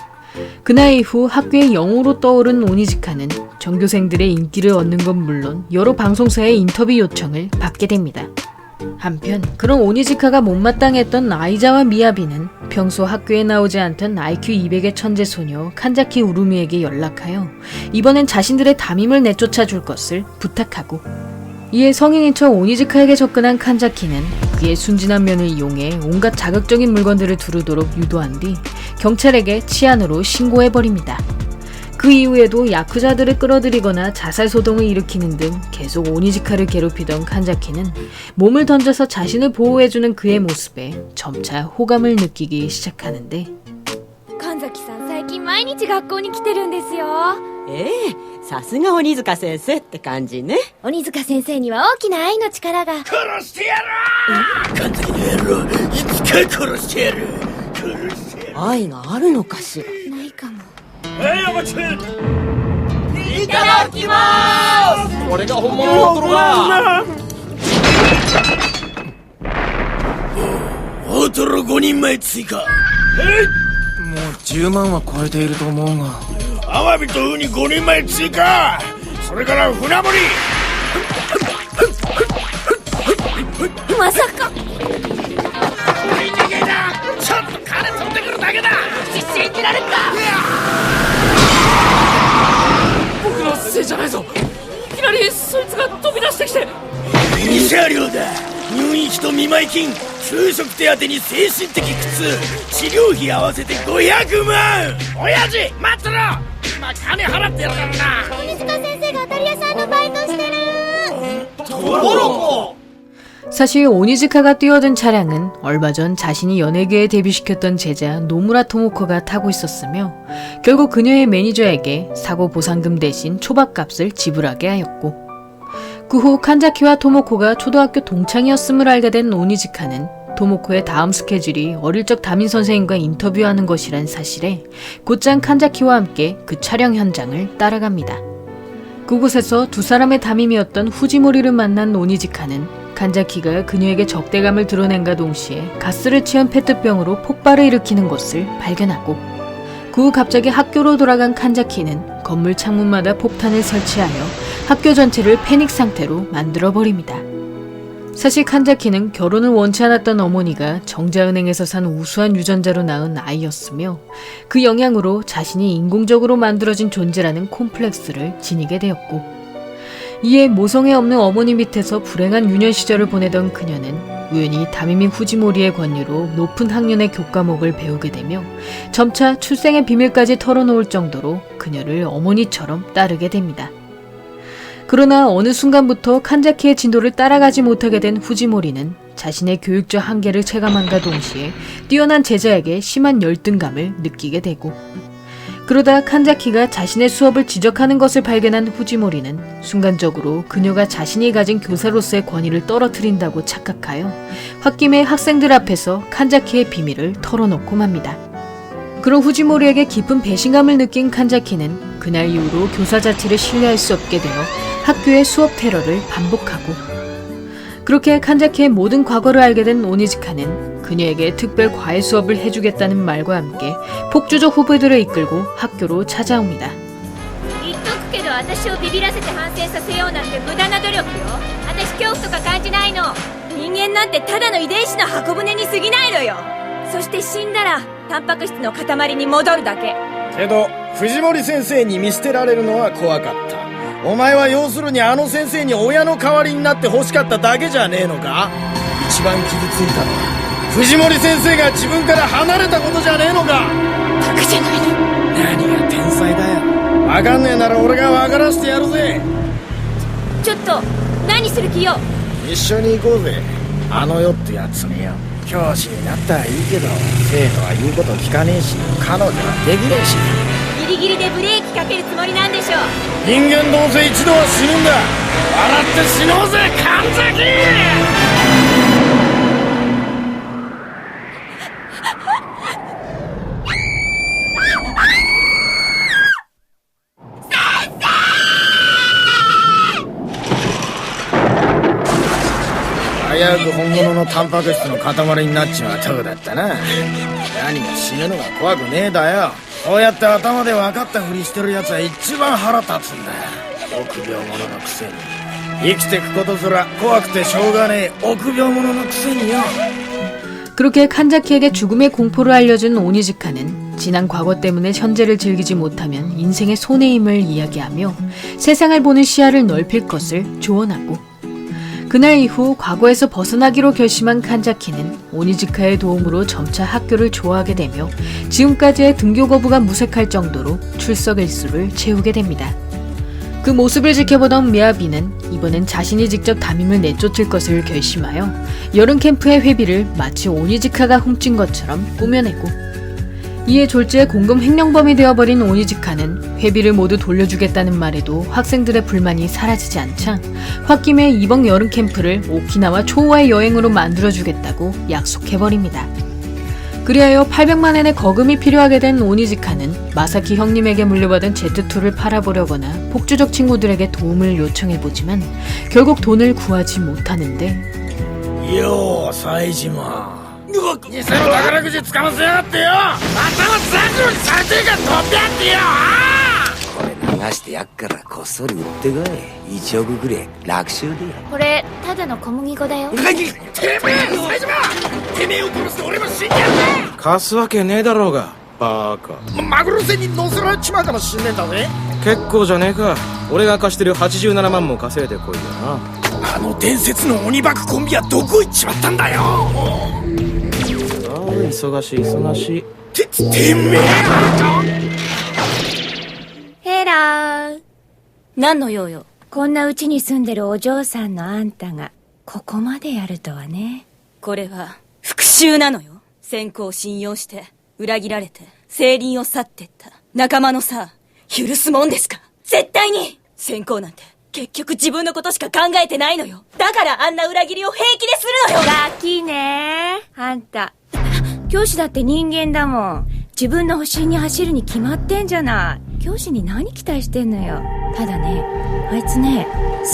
그 나이 이후 학교의 영웅으로 떠오른 오니즈카는 전교생들의 인기를 얻는 건 물론 여러 방송사의 인터뷰 요청을 받게 됩니다. 한편 그런 오니즈카가 못마땅했던 아이자와 미야비는 평소 학교에 나오지 않던 IQ 200의 천재 소녀 칸자키 우루미에게 연락하여 이번엔 자신들의 담임을 내쫓아 줄 것을 부탁하고, 이에 성인인 척 오니즈카에게 접근한 칸자키는 그의 순진한 면을 이용해 온갖 자극적인 물건들을 두르도록 유도한 뒤 경찰에게 치안으로 신고해버립니다. 그 이후에도 야쿠자들을 끌어들이거나 자살 소동을 일으키는 등 계속 오니즈카를 괴롭히던 칸자키는 몸을 던져서 자신을 보호해주는 그의 모습에 점차 호감을 느끼기 시작하는데, 神崎さん最近毎日学校に来てるんですよ。ええ、さすが鬼塚先生って感じね。鬼塚先生には大きな愛の力が。殺してやる。神崎の野郎、いつか殺してやる。殺してやる。愛があるのかしら。ないかも。はい、お待ち。いただきまーす。俺が本物の男だ。大トロ5人前追加。もう10万は超えていると思うが。アワビとウニ5人前追加。それから船盛り。まさか。いい加減だ。ちょっと金取ってくるだけだ。信じられんか。僕のせいじゃないぞ。いきなりそいつが飛び出してきて。慰謝料だ。入院費と見舞い金、給食手当に精神的苦痛、治療費合わせて500万。親父待ってろ。今金払ってやるからな。鬼塚先生が当たり屋さんのバイトしてる。トロコ。 사실 오니즈카가 뛰어든 차량은 얼마 전 자신이 연예계에 데뷔시켰던 제자 노무라 토모코가 타고 있었으며, 결국 그녀의 매니저에게 사고 보상금 대신 초밥값을 지불하게 하였고, 그 후 칸자키와 토모코가 초등학교 동창이었음을 알게 된 오니즈카는 토모코의 다음 스케줄이 어릴 적 담임 선생님과 인터뷰하는 것이란 사실에 곧장 칸자키와 함께 그 촬영 현장을 따라갑니다. 그곳에서 두 사람의 담임이었던 후지모리를 만난 오니즈카는 칸자키가 그녀에게 적대감을 드러낸과 동시에 가스를 채운 페트병으로 폭발을 일으키는 것을 발견하고, 그 후 갑자기 학교로 돌아간 칸자키는 건물 창문마다 폭탄을 설치하여 학교 전체를 패닉 상태로 만들어버립니다. 사실 칸자키는 결혼을 원치 않았던 어머니가 정자은행에서 산 우수한 유전자로 낳은 아이였으며, 그 영향으로 자신이 인공적으로 만들어진 존재라는 콤플렉스를 지니게 되었고, 이에 모성애 없는 어머니 밑에서 불행한 유년 시절을 보내던 그녀는 우연히 담임인 후지모리의 권유로 높은 학년의 교과목을 배우게 되며 점차 출생의 비밀까지 털어놓을 정도로 그녀를 어머니처럼 따르게 됩니다. 그러나 어느 순간부터 칸자키의 진도를 따라가지 못하게 된 후지모리는 자신의 교육적 한계를 체감한과 동시에 뛰어난 제자에게 심한 열등감을 느끼게 되고, 그러다 칸자키가 자신의 수업을 지적하는 것을 발견한 후지모리는 순간적으로 그녀가 자신이 가진 교사로서의 권위를 떨어뜨린다고 착각하여 홧김에 학생들 앞에서 칸자키의 비밀을 털어놓고 맙니다. 그런 후지모리에게 깊은 배신감을 느낀 칸자키는 그날 이후로 교사 자체를 신뢰할 수 없게 되어 학교의 수업 테러를 반복하고, 그렇게 칸자키의 모든 과거를 알게 된 오니즈카는 그녀에게 특별 과외 수업을 해주겠다는 말과 함께 폭주적 후배들을 이끌고 학교로 찾아옵니다. 言っとくけど私をビビらせて反省させようなんて無駄な努力よ。私恐怖とか感じないの。人間なんてただの遺伝子の箱舟に過ぎないのよ。そして死んだらタンパク質の塊に戻るだけ。けど藤森先生に見捨てられるのは怖かった。お前は要するにあの先生に親の代わりになって欲しかっただけじゃねえのか。一番傷ついたのは藤森先生が自分から離れたことじゃねえのか。バカじゃないの。何が天才だよ。分かんねえなら俺が分からせてやるぜ。ちょっと何する気よ。一緒に行こうぜ。あの世ってやつによ。教師になったらいいけど生徒は言うこと聞かねえし彼女はできねえし。ギリギリでブレーキかけるつもりなんでしょ。人間どうせ一度は死ぬんだ。笑って死のうぜ神崎。早く本物のタンパク質の塊になっちまうとこだったな。何も死ぬのが怖くねえだよ。そうやって頭で分かったふりしてる奴は一番腹立つんだよ。臆病者のくせに。生きてくことすら怖くてしょうがねえ臆病者のくせによ。 그렇게 칸자키에게 죽음의 공포를 알려준 오니즈카는 지난 과거 때문에 현재를 즐기지 못하면 인생의 손해임을 이야기하며 세상을 보는 시야를 넓힐 것을 조언하고, 그날 이후 과거에서 벗어나기로 결심한 칸자키는 오니즈카의 도움으로 점차 학교를 좋아하게 되며 지금까지의 등교 거부가 무색할 정도로 출석 일수를 채우게 됩니다. 그 모습을 지켜보던 미야비는 이번엔 자신이 직접 담임을 내쫓을 것을 결심하여 여름 캠프의 회비를 마치 오니즈카가 훔친 것처럼 꾸며내고, 이에 졸지에 공금 횡령범이 되어버린 오니즈카는 회비를 모두 돌려주겠다는 말에도 학생들의 불만이 사라지지 않자 홧김에 이번 여름 캠프를 오키나와 초호와의 여행으로 만들어주겠다고 약속해버립니다. 그리하여 800만엔의 거금이 필요하게 된 오니즈카는 마사키 형님에게 물려받은 제트2를 팔아보려거나 폭주적 친구들에게 도움을 요청해보지만 결국 돈을 구하지 못하는데,よう冴島偽の宝くじつかませやがってよ。頭ザクにされてるから飛んでやってよ。これ流してやっからこっそり売ってこい。1億くれ楽勝でや。これただの小麦粉だよ。てめえ冴島、てめえを殺して俺も死んでやるぜ。貸すわけねえだろうがバカ。マグロ船に乗せられちまうかもしんねえんだぜ。結構じゃねえか。俺が貸してる87万も稼いでこいよな。あの伝説の鬼バクコンビはどこ行っちまったんだよ。忙しい忙しい。てめえヘラー。何の用よ。こんな家に住んでるお嬢さんのあんたがここまでやるとはね。これは復讐なのよ。先行を信用して裏切られて聖林を去ってった仲間のさ、許すもんですか。絶対に。先行なんて結局自分のことしか考えてないのよ。だからあんな裏切りを平気でするのよ。ガキねあんた。教師だって人間だもん。自分の保身に走るに決まってんじゃない。教師に何期待してんのよ。ただね、あいつね、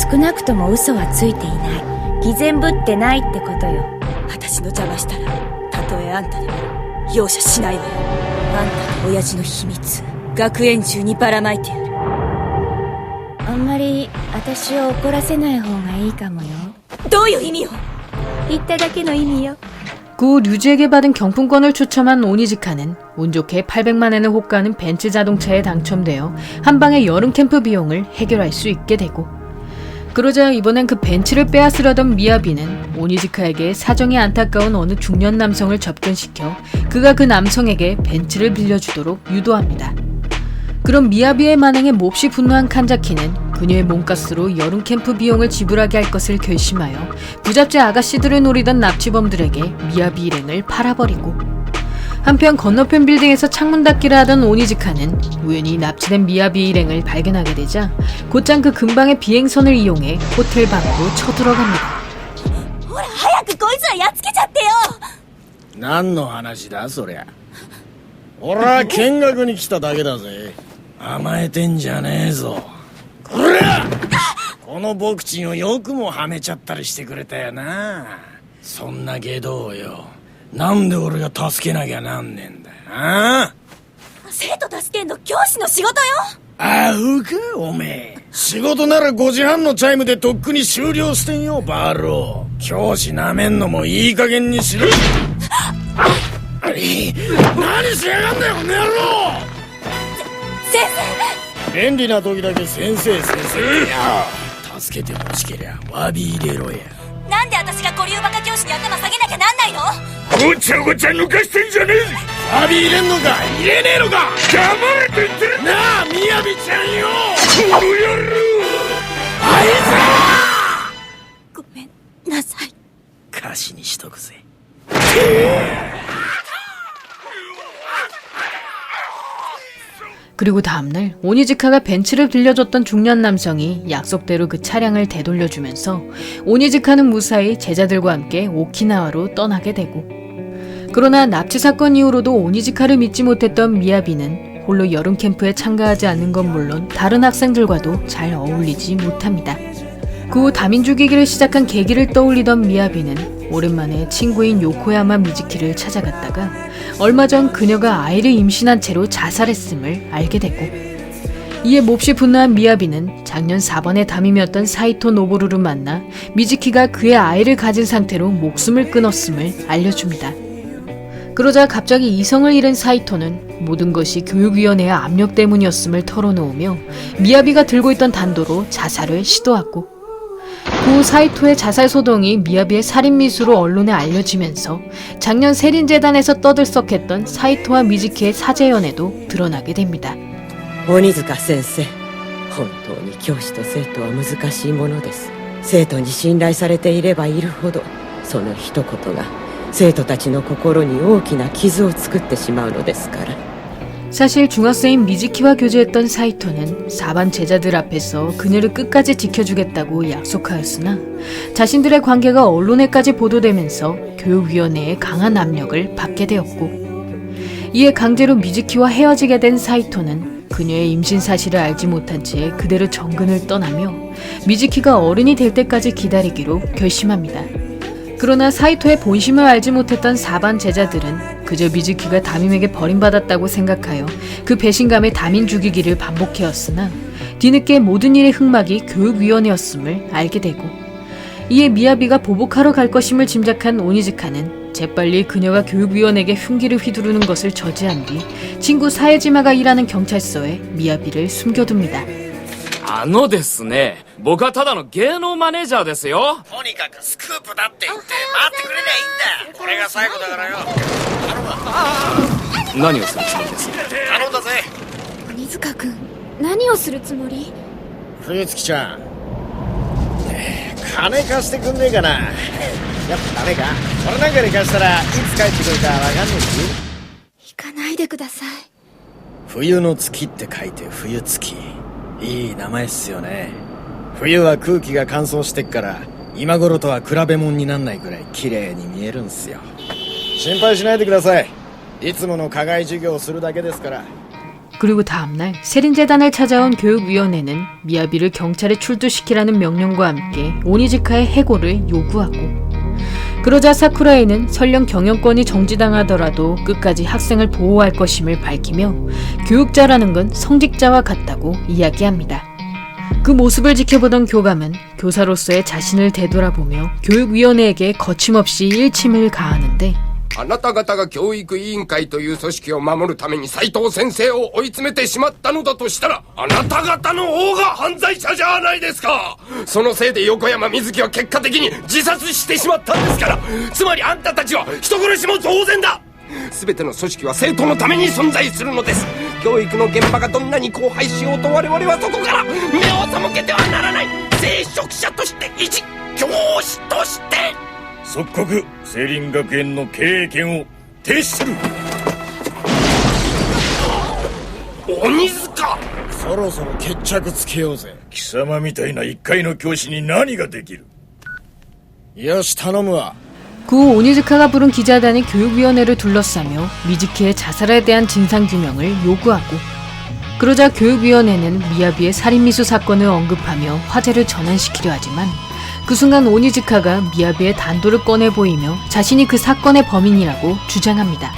少なくとも嘘はついていない。偽善ぶってないってことよ。私の邪魔したらたとえあんたでも容赦しないわよ。あんたと親父の秘密学園中にばらまいてやる。あんまり私を怒らせない方がいいかもよ。どういう意味よ。言っただけの意味よ。 그 류지에게 받은 경품권을 추첨한 오니즈카는 운 좋게 800만엔을 호가하는 벤츠 자동차에 당첨되어 한방의 여름 캠프 비용을 해결할 수 있게 되고, 그러자 이번엔 그 벤츠를 빼앗으려던 미야비는 오니즈카에게 사정이 안타까운 어느 중년 남성을 접근시켜 그가 그 남성에게 벤츠를 빌려주도록 유도합니다. 그럼 미야비의 만행에 몹시 분노한 칸자키는 그녀의 몸값으로 여름 캠프 비용을 지불하게 할 것을 결심하여 부잣집 아가씨들을 노리던 납치범들에게 미야비 일행을 팔아버리고, 한편 건너편 빌딩에서 창문 닫기를 하던 오니즈카는 우연히 납치된 미야비 일행을 발견하게 되자 곧장 그 근방의 비행선을 이용해 호텔 방으로 쳐들어갑니다. ほら早くこいつらやっつけちゃってよ。何の話だそりゃ。俺は見学に来ただけだぜ。甘えてんじゃねえぞ。こら！このボクチンをよくもはめちゃったりしてくれたよな。そんな外道をよ、なんで俺が助けなきゃなんねんだよ。ああ？生徒助けんの教師の仕事よ。アホかおめえ。仕事なら5時半のチャイムでとっくに終了してんよバーロー。教師なめんのもいい加減にしろ。何しやがんだよこの野郎。先生。便利な時だけ先生先生ってや。助けてほしけりゃ詫び入れろや。なんで私が五流バカ教師に頭下げなきゃなんないの。ごちゃごちゃ抜かしてんじゃねえ。詫び入れんのか入れねえのか。黙れと言ってるなあみやびちゃんよ。この野郎。あいつ。ごめんなさい。歌詞にしとくぜ。 그리고 다음날 오니즈카가 벤츠를 빌려줬던 중년 남성이 약속대로 그 차량을 되돌려주면서 오니즈카는 무사히 제자들과 함께 오키나와로 떠나게 되고, 그러나 납치 사건 이후로도 오니즈카를 믿지 못했던 미야비는 홀로 여름 캠프에 참가하지 않는 건 물론 다른 학생들과도 잘 어울리지 못합니다. 그 후 다민 죽이기를 시작한 계기를 떠올리던 미야비는 오랜만에 친구인 요코야마 미즈키를 찾아갔다가 얼마 전 그녀가 아이를 임신한 채로 자살했음을 알게 되고, 이에 몹시 분노한 미야비는 작년 4번의 담임이었던 사이토 노보루를 만나 미즈키가 그의 아이를 가진 상태로 목숨을 끊었음을 알려줍니다. 그러자 갑자기 이성을 잃은 사이토는 모든 것이 교육위원회의 압력 때문이었음을 털어놓으며 미야비가 들고 있던 단도로 자살을 시도하고, 그 후 사이토의 자살 소동이 미야비의 살인미수로 언론에 알려지면서 작년 세린재단에서 떠들썩했던 사이토와 미즈키의 사제 연애도 드러나게 됩니다. 鬼塚先生、本当に教師と生徒は難しいものです。生徒に信頼されていればいるほど、その一言が生徒たちの心に大きな傷を作ってしまうのですから。 사실 중학생인 미즈키와 교제했던 사이토는 4반 제자들 앞에서 그녀를 끝까지 지켜주겠다고 약속하였으나 자신들의 관계가 언론에까지 보도되면서 교육위원회의 강한 압력을 받게 되었고, 이에 강제로 미즈키와 헤어지게 된 사이토는 그녀의 임신 사실을 알지 못한 채 그대로 정근을 떠나며 미즈키가 어른이 될 때까지 기다리기로 결심합니다. 그러나 사이토의 본심을 알지 못했던 4반 제자들은 그저 미즈키가 담임에게 버림받았다고 생각하여 그 배신감에 담임 죽이기를 반복해왔으나 뒤늦게 모든 일의 흑막이 교육위원회였음을 알게 되고, 이에 미야비가 보복하러 갈 것임을 짐작한 오니즈카는 재빨리 그녀가 교육위원에게 흉기를 휘두르는 것을 저지한 뒤 친구 사에지마가 일하는 경찰서에 미야비를 숨겨둡니다. ですね、僕はただの芸能マネージャーですよ。とにかくスクープだって言って待ってくれりゃいいんだ。これが最後だからよ。頼むわ。何をするつもりです？頼んだぜ。鬼塚君、何をするつもり？冬月ちゃん、金貸してくんねえかな。やっぱダメか。俺なんかに貸したらいつ帰ってくるかわかんねえし。行かないでください。冬の月って書いて冬月。いい名前っすよね。冬は空気が乾燥してっから今頃とは比べ物になんないくらい綺麗に見えるんすよ。心配しないでください。いつもの課外授業をするだけですから。 그리고 다음날 세린재단을 찾아온 교육위원회는 미야비를 경찰에 출두시키라는 명령과 함께 오니즈카의 해고를 요구하고, 그러자 사쿠라이는 설령 경영권이 정지당하더라도 끝까지 학생을 보호할 것임을 밝히며 교육자라는 건 성직자와 같다고 이야기합니다. 그 모습을 지켜보던 교감은 교사로서의 자신을 되돌아보며 교육위원회에게 거침없이 일침을 가하는데, あなた方が教育委員会という組織を守るために斉藤先生を追い詰めてしまったのだとしたら、あなた方の方が犯罪者じゃないですか。そのせいで横山瑞希は結果的に自殺してしまったんですから、つまりあんたたちは人殺しも当然だ。全ての組織は生徒のために存在するのです。教育の現場がどんなに荒廃しようと我々はそこから目を背けてはならない。聖職者として一教師として。 即刻聖林学園の経営権を停止する。鬼塚、そろそろ決着つけようぜ。貴様みたいな一階の教師に何ができる。よし頼むわ。 그 후 오니즈카가 부른 기자단이 교육위원회를 둘러싸며 미즈키의 자살에 대한 진상규명을 요구하고, 그러자 교육위원회는 미야비의 살인미수 사건을 언급하며 화제를 전환시키려 하지만 그 순간 오니즈카가 미야비의 단도를 꺼내 보이며 자신이 그 사건의 범인이라고 주장합니다.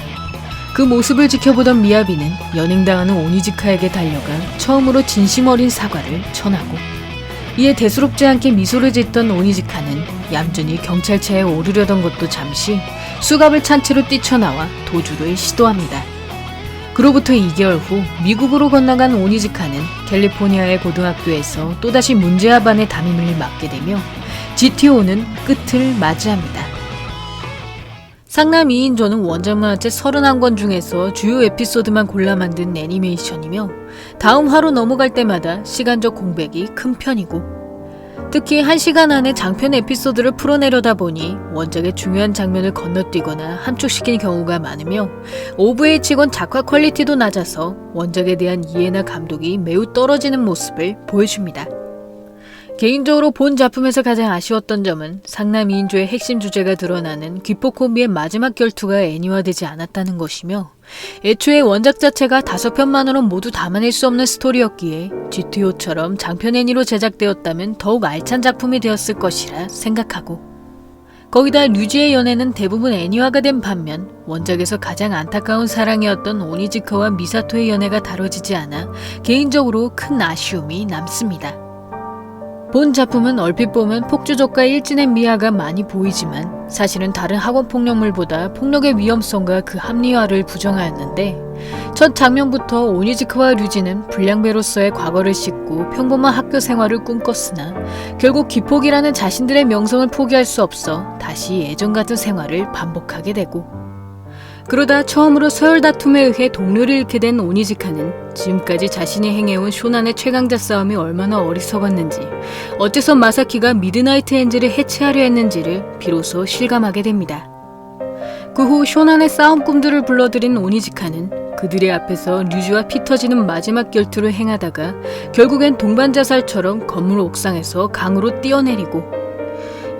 그 모습을 지켜보던 미야비는 연행당하는 오니즈카에게 달려가 처음으로 진심 어린 사과를 전하고, 이에 대수롭지 않게 미소를 짓던 오니즈카는 얌전히 경찰차에 오르려던 것도 잠시 수갑을 찬 채로 뛰쳐나와 도주를 시도합니다. 그로부터 2개월 후 미국으로 건너간 오니즈카는 캘리포니아의 고등학교에서 또다시 문제아반의 담임을 맡게 되며 GTO는 끝을 맞이합니다. 상남 2인조는 원작 만화책 31권 중에서 주요 에피소드만 골라 만든 애니메이션이며 다음 화로 넘어갈 때마다 시간적 공백이 큰 편이고, 특히 1시간 안에 장편 에피소드를 풀어내려다 보니 원작의 중요한 장면을 건너뛰거나 함축시킨 경우가 많으며 OVA치곤 작화 퀄리티도 낮아서 원작에 대한 이해나 감독이 매우 떨어지는 모습을 보여줍니다. 개인적으로 본 작품에서 가장 아쉬웠던 점은 상남 2인조의 핵심 주제가 드러나는 귀포 콤비의 마지막 결투가 애니화되지 않았다는 것이며 애초에 원작 자체가 5편만으로 모두 담아낼 수 없는 스토리였기에 GTO처럼 장편 애니로 제작되었다면 더욱 알찬 작품이 되었을 것이라 생각하고 거기다 류지의 연애는 대부분 애니화가 된 반면 원작에서 가장 안타까운 사랑이었던 오니즈카와 미사토의 연애가 다뤄지지 않아 개인적으로 큰 아쉬움이 남습니다. 본 작품은 얼핏 보면 폭주족과 일진의 미아가 많이 보이지만 사실은 다른 학원폭력물보다 폭력의 위험성과 그 합리화를 부정하였는데 첫 장면부터 오니즈카와 류지는 불량배로서의 과거를 씻고 평범한 학교 생활을 꿈꿨으나 결국 기폭이라는 자신들의 명성을 포기할 수 없어 다시 예전 같은 생활을 반복하게 되고 그러다 처음으로 서열 다툼에 의해 동료를 잃게 된 오니즈카는 지금까지 자신이 행해온 쇼난의 최강자 싸움이 얼마나 어리석었는지 어째서 마사키가 미드나이트 엔젤을 해체하려 했는지를 비로소 실감하게 됩니다. 그 후 쇼난의 싸움 꿈들을 불러들인 오니즈카는 그들의 앞에서 류지와 피 터지는 마지막 결투를 행하다가 결국엔 동반자살처럼 건물 옥상에서 강으로 뛰어내리고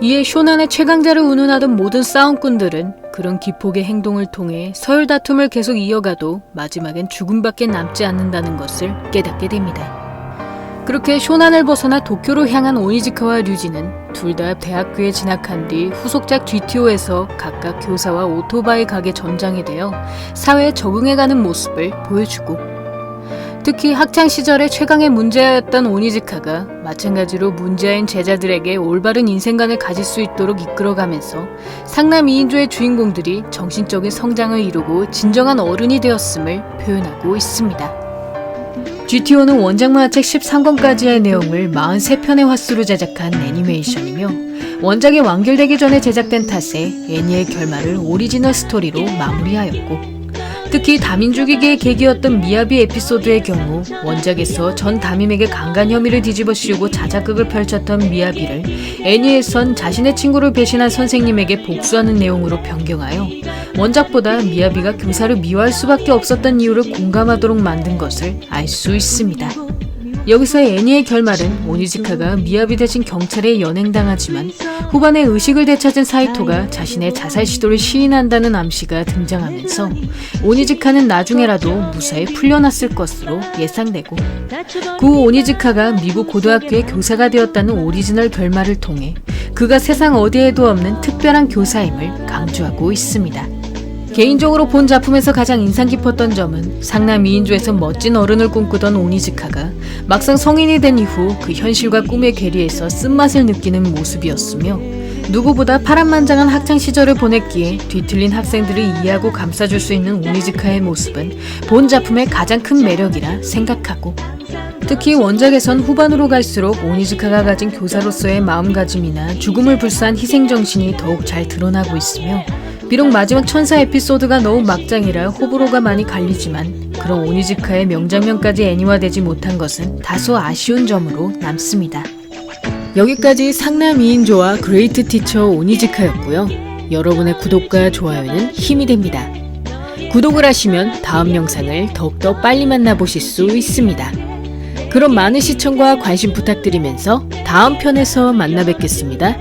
이에 쇼난의 최강자를 운운하던 모든 싸움꾼들은 그런 기폭의 행동을 통해 서열 다툼을 계속 이어가도 마지막엔 죽음밖에 남지 않는다는 것을 깨닫게 됩니다. 그렇게 쇼난을 벗어나 도쿄로 향한 오니즈카와 류지는 둘 다 대학교에 진학한 뒤 후속작 GTO에서 각각 교사와 오토바이 가게 전장이 되어 사회에 적응해가는 모습을 보여주고 특히 학창시절에 최강의 문제아였던 오니즈카가 마찬가지로 문제아인 제자들에게 올바른 인생관을 가질 수 있도록 이끌어가면서 상남 2인조의 주인공들이 정신적인 성장을 이루고 진정한 어른이 되었음을 표현하고 있습니다. GTO는 원작 만화책 13권까지의 내용을 43편의 화수로 제작한 애니메이션이며 원작이 완결되기 전에 제작된 탓에 애니의 결말을 오리지널 스토리로 마무리하였고 특히 담임 죽이기의 계기였던 미야비 에피소드의 경우 원작에서 전 담임에게 강간 혐의를 뒤집어 씌우고 자작극을 펼쳤던 미야비를 애니에선 자신의 친구를 배신한 선생님에게 복수하는 내용으로 변경하여 원작보다 미야비가 교사를 미워할 수밖에 없었던 이유를 공감하도록 만든 것을 알 수 있습니다. 여기서 애니의 결말은 오니즈카가 미야비 대신 경찰에 연행당하지만 후반에 의식을 되찾은 사이토가 자신의 자살 시도를 시인한다는 암시가 등장하면서 오니즈카는 나중에라도 무사히 풀려났을 것으로 예상되고 그 후 오니즈카가 미국 고등학교의 교사가 되었다는 오리지널 결말을 통해 그가 세상 어디에도 없는 특별한 교사임을 강조하고 있습니다. 개인적으로 본 작품에서 가장 인상 깊었던 점은 상남 2인조에서 멋진 어른을 꿈꾸던 오니즈카가 막상 성인이 된 이후 그 현실과 꿈의 괴리에서 쓴맛을 느끼는 모습이었으며 누구보다 파란만장한 학창시절을 보냈기에 뒤틀린 학생들을 이해하고 감싸줄 수 있는 오니즈카의 모습은 본 작품의 가장 큰 매력이라 생각하고 특히 원작에선 후반으로 갈수록 오니즈카가 가진 교사로서의 마음가짐이나 죽음을 불사한 희생정신이 더욱 잘 드러나고 있으며 비록 마지막 천사 에피소드가 너무 막장이라 호불호가 많이 갈리지만 그런 오니즈카의 명장면까지 애니화되지 못한 것은 다소 아쉬운 점으로 남습니다. 여기까지 상남 2인조와 그레이트 티처 오니즈카였고요. 여러분의 구독과 좋아요는 힘이 됩니다. 구독을 하시면 다음 영상을 더욱더 빨리 만나보실 수 있습니다. 그럼 많은 시청과 관심 부탁드리면서 다음 편에서 만나 뵙겠습니다.